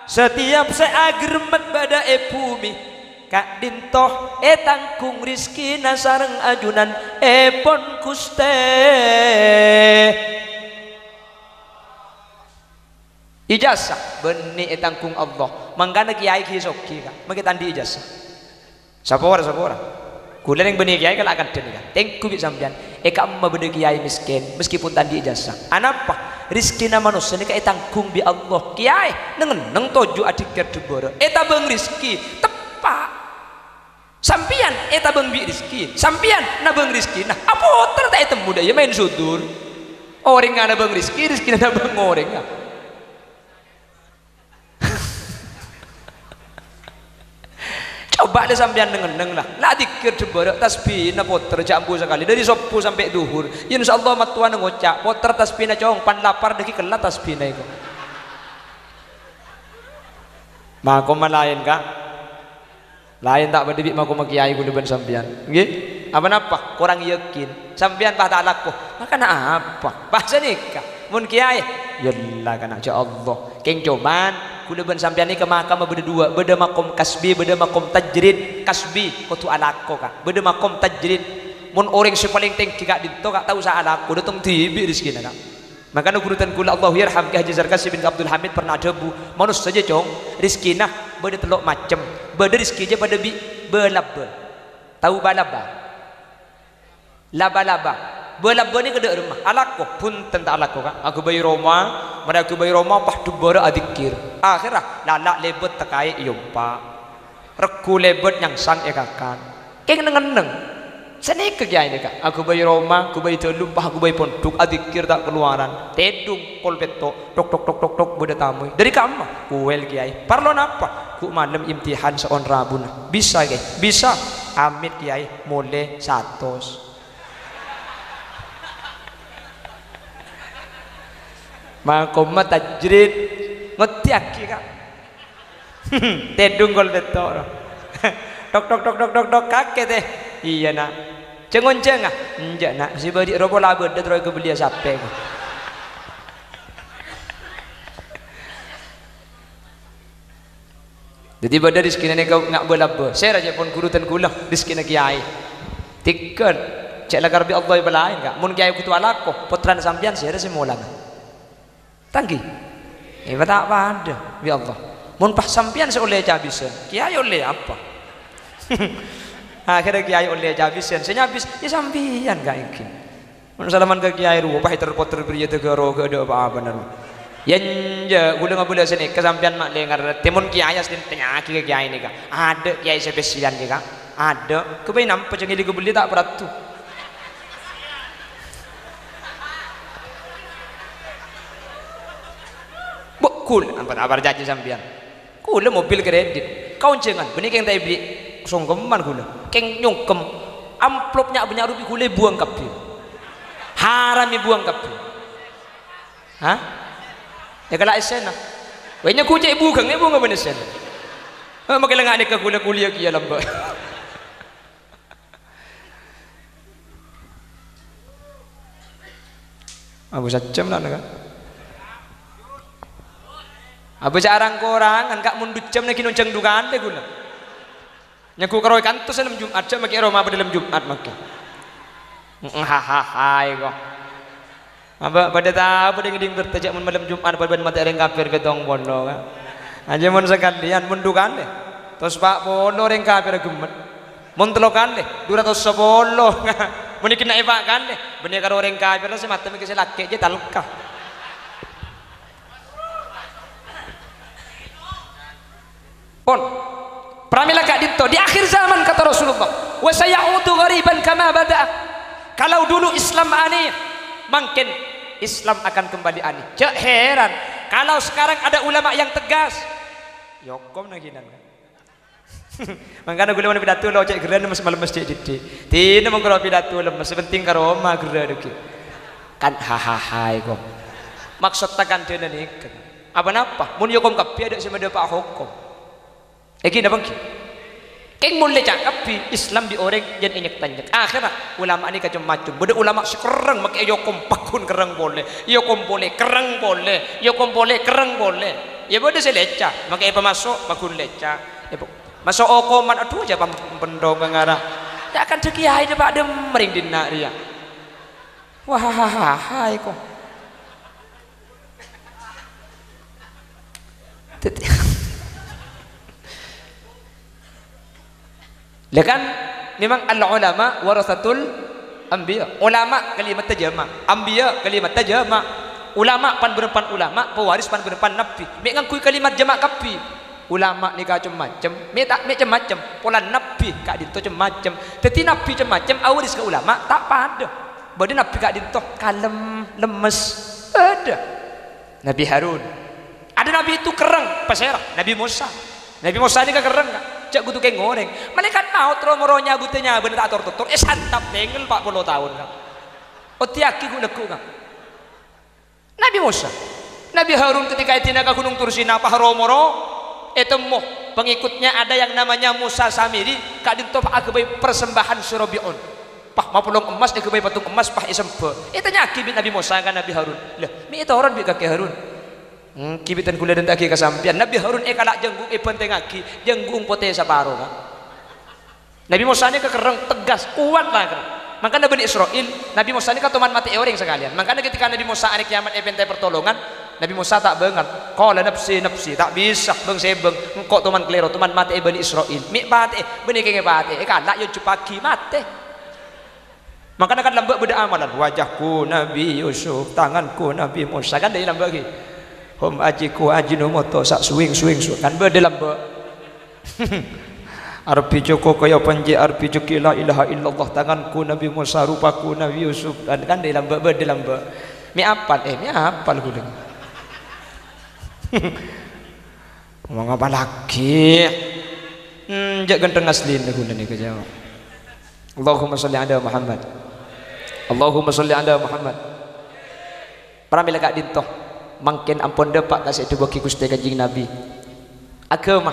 Setiap seagremet pada bumi kak dintoh tangkung rizkina sareng ajunan pon kuste. Ijazah benih tangkung Allah mangkana kiai ki soki kak mangke tandi ijazah. Sapa ora? Kula yang benih kiai kalau akan denika. Tengku bi sampean. Eka amma beda kiai miskin meskipun tandi ijazah. Anapa? Rizkina manusia ni ka tanggung bi Allah. Kiai neng toju adik kerdeboro. Eta beng rizki tepak. Sampian eta beng bi rizki. Sampian na beng rizki. Nah, apa terta eta muda ya main sudur. Orang ana beng rizki na beng orang. Coba deh sampean neng lah dikir jebara tasbih na poter jambu sekali dari sopu sampai duhur insyaallah matuan ngocak poter tasbih na cong pan lapar deki kelat tasbih na iku mako malain kak lain tak berdebit mako kiai kudu ben sampean nggih apa napa kurang yakin sampean bah tak laku maka apa bahasa nikah mun kiai yallah kana ya Allah keng coban kula ben sampean ni ke makam beda dua, beda makom kasbi, beda makom tajrid. Kasbi kudu alako kak, beda makom tajrid. Mun orang sepaling tinggi kak dinto kak tahu sa alako datang tibi rezeki kak. Makanya kurutan kula Allah yarham Ki Haji Zarkasi bin Abdul Hamid pernah debu manus saja cong rizkina beda telok macem, beda rizki aja pada belaba. Tahu balaba? Laba-laba. Belaba ni kada rumah. Alako pun tentang alako kak. Aku bayi Roma, pada aku bayi Roma pah dubara adikir. Akhirah lalak lebet tekai yompa. Reku lebet yang sang ekakan. Keng neng. Seni ke kiai ni kak. Aku bayi Roma, aku bayi telum, pah aku bayi pondok, adikir tak keluaran. Tedung kol beto, tok tok tok tok tok beda tamu. Dari kamu, kuel kiai. Parlon apa? Ku malam imtihan seon rabuna. Bisa kiai, bisa. Amit kiai, mulai 100. Makom tajrid ngetiak kak. Tedung kol beto. Tok tok tok tok tok tok kakek teh. Iya nak. Cengonceng ah. Enjak nak. Si badi robo laba dah terus ke belia sampai. Jadi pada rezeki ni kau nak berlaba. Saya raja pun kurutan kula rezeki nak kiai. Tikar cek lagar bi Allah belain kak. Mun kiai kutu alako putran sampean saya rasa mulang. Tangki. Tak ada bi Allah. Mun pas sampean seoleh cabisan. Kiai oleh apa? Akhirnya kiai oleh cabisan. Saya habis ya sampean kak iki. Mun salaman ke kiai ruwa pah terpoter beri tegaro ke ada apa benar. Yanja gula ngabula sini kesampian mak lengar timun kiai asli tanya ke kiai ni kak. Ada kiai spesial ni kak. Ada. Kebaik nampak jangan di kebeli tak beratu. Bukul apa janji sampean. Kula mobil kredit. Kau jangan benih yang tak beli songkeman kula. Keng nyongkem amplopnya banyak rupiah kula buang kapi. Harami buang kapi. Hah? Ya kalau esen lah. Banyak kucing ibu kang ibu nggak bener esen. Makin lengah ni ke kuliah kia lambat. Abu sajam lah nak. Abu jarang korang, kan kak mundur jam nak kinuncang dugaan deh guna. Nyaku keroi kantus dalam Jumat jam makin Roma dalam Jumat makin. Hahaha, kok. Apa pada tahu pada ngeding bertajak malam Jumat pada mata orang kafir ketong bondo kan. Aja mun sekalian mundukan deh. Terus pak bondo orang kafir gemet. Mun telokan deh 210. Mun kena ibakan deh. Bener karo orang kafir lah semata mikir laki aja talka. Pon pramila kak dito di akhir zaman kata Rasulullah wa sayaudu ghariban kama bada. Kalau dulu Islam aneh makin Islam akan kembali aneh. Cek heran kalau sekarang ada ulama yang tegas yokom naginan. Makanya gula mana pidato lo cek geran mas malam masjid didi. Tina mengkoro pidato lemas sepenting karo oma geran deki. Kan hahaha kok. Maksud takkan dia nih. Apa napa? Mun yokom kapi ada sama dia pak hukum. Eki nabang ki. Keng mulai cakap bi Islam di orang yang injek tanjek. Akhirnya ulama ini kacau macam. Beda ulama sekerang makai yokom pakun kerang boleh, yokom boleh kerang boleh, yokom boleh kerang boleh. Ya beda seleca. Makai apa masuk pakun leca. Masuk okoman aduh aja pendong ngarah. Tak akan cekiai dia pak dem mering dina dia. Wah kok. Lekan memang al-ulama warasatul anbiya. Ulama kalimat tajama, anbiya kalimat tajama. Ulama pan berempan ulama, pewaris pan berempan nabi. Mek ngangkui kalimat jamak kapi. Ulama ni kacam macam, mek tak mek macam. Pola nabi kak dito macam. Teti nabi macam awaris ke ulama tak pada. Bade nabi kak dito kalem, lemes. Ada. Nabi Harun. Ada nabi itu kereng, pasera. Nabi Musa. Nabi Musa ni kereng kak. Cak gutu keng goreng. Malaikat maut romoronya gutenya bener tak tor-tor. Santap pengel 40 tahun kan. Otiaki ku leku kan. Nabi Musa. Nabi Harun ketika itina ke Gunung Tursina apa romoro etemoh pengikutnya ada yang namanya Musa Samiri kak dintof agabai persembahan Surabiun. pah mau pelong emas dia kebai patung emas pah isempe itu nyaki Nabi Musa kan Nabi Harun lah mi itu orang bi kaki Harun kibitan kula dan taki kasampian Nabi Harun kalak jenggung penting aki jenggung pote saparo kan Nabi Musa ini kekereng tegas kuat lah kan makanya Bani Israel Nabi Musa ini kan teman mati orang sekalian makanya ketika Nabi Musa hari kiamat pentai pertolongan Nabi Musa tak bengat qala nafsi nafsi tak bisa bang sebeng engkau teman kelero teman mati Bani Israel mi mati bani kenge mati kalak yo cepaki mati makanya kan lambak beda amalan wajahku Nabi Yusuf tanganku Nabi Musa kan dari lambak lagi hom ajiku ajinomoto sak swing kan beda lambak arpi joko kaya panji arpi joki la ilaha illallah tanganku Nabi Musa rupaku Nabi Yusuf dan kan dalam mi apal gula ngomong apa lagi jak ganteng asli gula ni kejawab Allahumma salli ala Muhammad Allahumma salli ala Muhammad para milaka dintoh mangkin ampun depak kasih itu bagi Gusti Kanjeng Nabi agama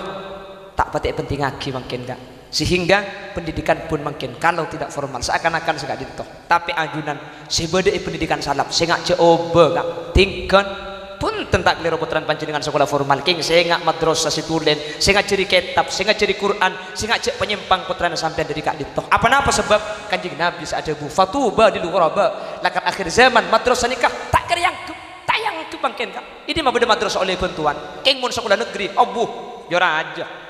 tak patik penting lagi makin enggak sehingga pendidikan pun makin kalau tidak formal seakan-akan segak dintoh tapi ajunan sebeda pendidikan salaf sengak coba kak tingkan pun tentang keliru putran panjenengan sekolah formal king sengak madrasah situlen sengak ciri kitab sengak ciri Quran sengak cek penyimpang putran sampai dari kak dintoh apa sebab Kanjeng Nabi ada bu fatuba di ghuraba lakat akhir zaman madrasah nikah tak kerjang tayang ke makin kak ini mah beda madrasah oleh bantuan king mun sekolah negeri obuh jora aja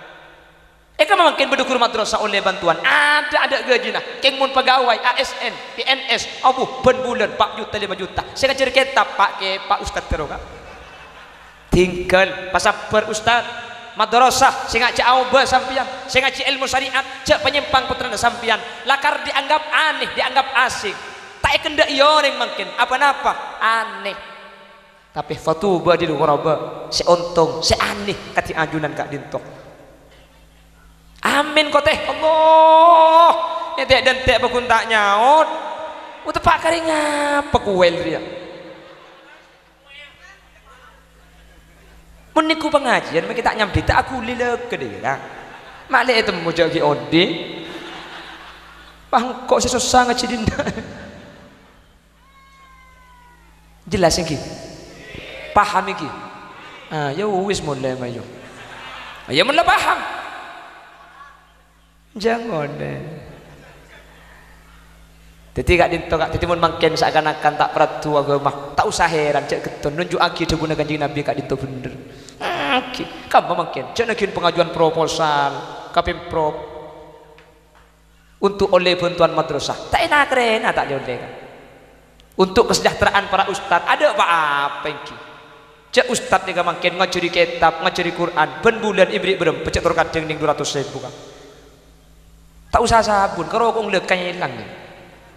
kan mungkin berdukur madrasah oleh bantuan ada gaji nah keng mun pegawai ASN PNS abuh ben bulan 4 juta 5 juta saya cari kitab Pak Ustaz teroga tinggal pasaper Ustaz madrasah saya ngaji auba sampian saya ngaji ilmu syariat cek penyimpang putra sampian lakar dianggap aneh dianggap asing tak kendak yoreng mungkin apa-apa aneh tapi fatuba di ghuraba seuntung seaneh kati ajunan kak dintok amin kok teh Allah nyetek dan tak bakun tak nyaut udah pak kari ngapa kuel dia meniku pengajian mereka tak nyamdi tak aku lilek ke dia malik itu mau jadi odi bang kok sesusah ngaji dinda jelas yang paham iki ya wis mulai mayu ya mulai paham jangan deh jadi kak dinto kak titimun mangken seakan-akan tak peratu agama tak usah heran cek keton nunjuk aki debuna Kanjeng Nabi kak dinto bener kamu mangken cek nakin pengajuan proposal Kapemprov untuk oleh bantuan madrasah tak enak rena tak oleh kan untuk kesejahteraan para ustad ada apa iki cek ustad ni mangken ngajari kitab ngajari Quran ben bulan ibrik berem pecek terkadang ning 200.000 kan tak usah sabun kalau kau ngeliat kayaknya hilang nih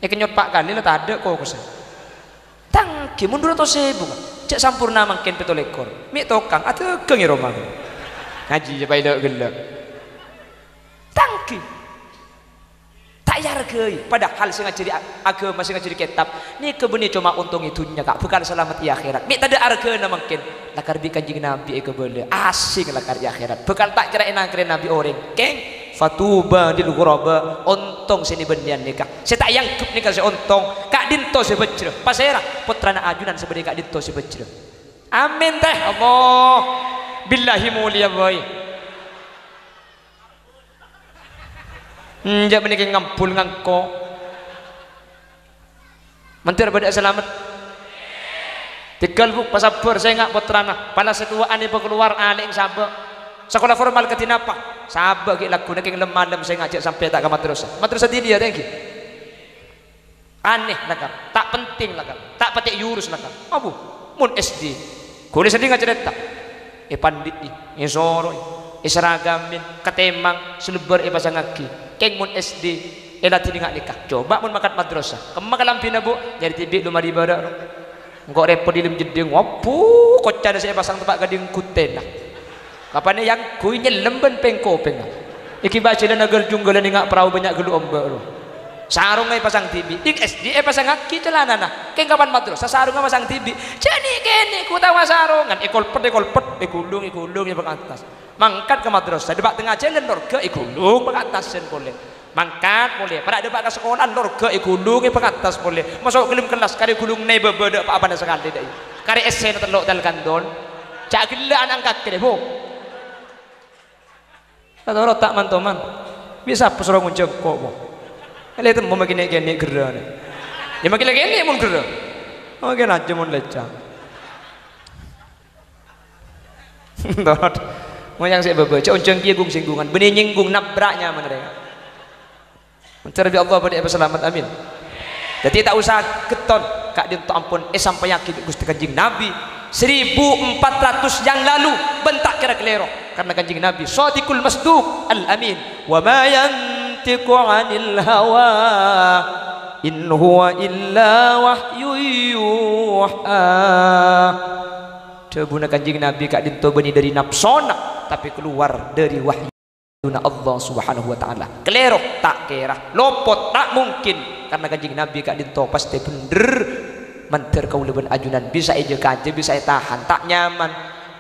kenyot pak kali lah tak ada kau kesana tangki mundur atau sebu cek sampurna makin petol ekor mie tokang atau kengi romang ngaji je baik gelak tangki tak yargai padahal saya ngajari agama saya ngajari kitab ni kebeni cuma untung itunya kak bukan selamat di akhirat mie tak ada harga makin lakar di Kanjeng Nabi kebeli asing lakar di akhirat bukan tak kira enak kira Nabi orang keng fatuba di ghuraba ontong sini bendian nikah saya tak yangkup nikah saya ontong kak dinto saya bejre pasera putrana ajunan sebenarnya kak dinto saya bejre amin teh Allah billahi mulia boy jak menikah ngampul ngangko mentir pada selamat tinggal buk pasabar saya ngak putrana pada setuaan ibu keluar aling sabak sekolah formal ketina apa sabak ki lagu nek lemah saya ngajak sampai tak ke madrasah dia thank you aneh lakar tak penting lakar tak patik jurus lakar abu mun SD kuliah sedih ngacerita pandit soro seragamin ketemang selebar pasang aki keng mun SD latih ngak nikah coba mun makan madrasah kemak lampina bu jadi tibik lumari badak engkau repot di lem jeding wapu kocana saya pasang tempat gading kuten lah kapan yang kuinya lemben pengkopeng iki baca dan agar junggalan ngak perahu banyak gelu ombak lo sarung ay pasang TV dik SD pasang aki celana nah keng kapan madrasah sarung pasang TV jani kene ku tawa sarungan ekol pet ikulung ya bang atas mangkat ke madrasah depak tengah jalan dorga ikulung bang atas sen boleh mangkat boleh pada ada pak ke sekolah lor ke gulung ke atas boleh masuk kelim kelas kari gulung nei bebeda apa apa sekali dai kari esen telok dal kandon cak gila anak angkat ke bo atau tak mantoman bisa pesorong ngunceng kok bo lihat mau makin gini gerah ya makin gini mau gerah makin aja mau lecah dorot mau yang saya baca unceng kiagung singgungan benih nyinggung nabraknya mana dia mencari Allah pada selamat amin. Jadi tak usah keton kak dia tu ampun sampai yakin Gusti Kanjeng Nabi 1400 yang lalu bentak kira kelero karena Kanjeng Nabi shadiqul masduq al amin wa ma yantiqu 'anil hawa in huwa illa wahyu yuha. Cebuna Kanjeng Nabi kak dia tu beni dari nafsona tapi keluar dari wahyu Allah subhanahu wa ta'ala. Kelero tak kira lopot tak mungkin karena Kanjeng Nabi kak dinto pasti bener manter kau leben ajunan bisa aja kaje bisa tahan tak nyaman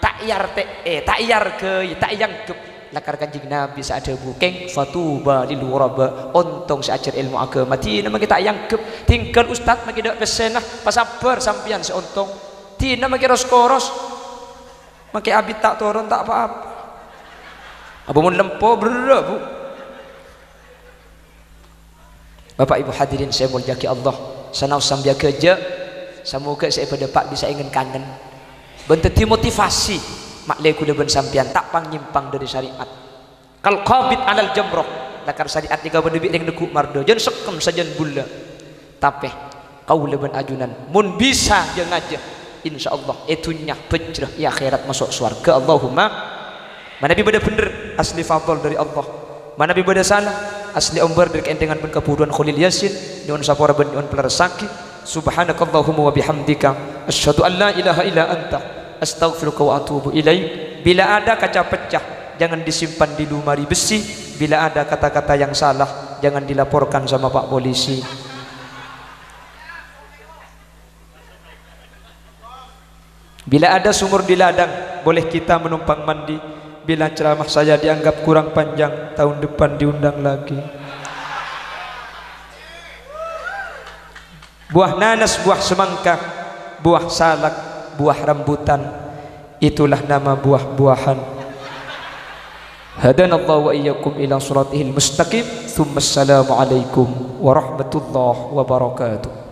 tak iar tak iar ke tak yang ke lakar Kanjeng Nabi saada bukeng fatuba lil ghuraba ontong seajar ilmu agama tina magi tak yang ke tinggal ustaz magi dak pesenah pasabar sampian seontong tina magi roskoros magi abit tak turun tak apa-apa apa mun lempo berda bu. Bapak Ibu hadirin saya muliaki Allah sanau sambil kerja semoga saya pada pak bisa ingin kangen benteti motivasi mak leku deban sampian tak pang nyimpang dari syariat kal qabid alal jamroh lakar syariat tiga berdebik yang deku mardo jan sekem sajan bulla tapi kau leban ajunan mun bisa jangan aja insyaallah itunya pejrah ya akhirat masuk surga Allahumma. Mana bi beda bener asli fadl dari Allah. Mana bi beda salah asli umbar dari keendengan pun kepuduan Khalil Yasin nyuwun sapora ben nyuwun pelerasaki subhanakallahumma wa bihamdika asyhadu an la ilaha illa anta astaghfiruka wa atubu ilaik. Bila ada kaca pecah jangan disimpan di lemari besi, bila ada kata-kata yang salah jangan dilaporkan sama Pak Polisi. Bila ada sumur di ladang boleh kita menumpang mandi. Bila ceramah saya dianggap kurang panjang tahun depan diundang lagi. Buah nanas, buah semangka, buah salak, buah rambutan, itulah nama buah-buahan. Hadanallahu wa iyyakum ila siratihil mustaqim. Tsumma assalamu alaikum warahmatullahi wabarakatuh.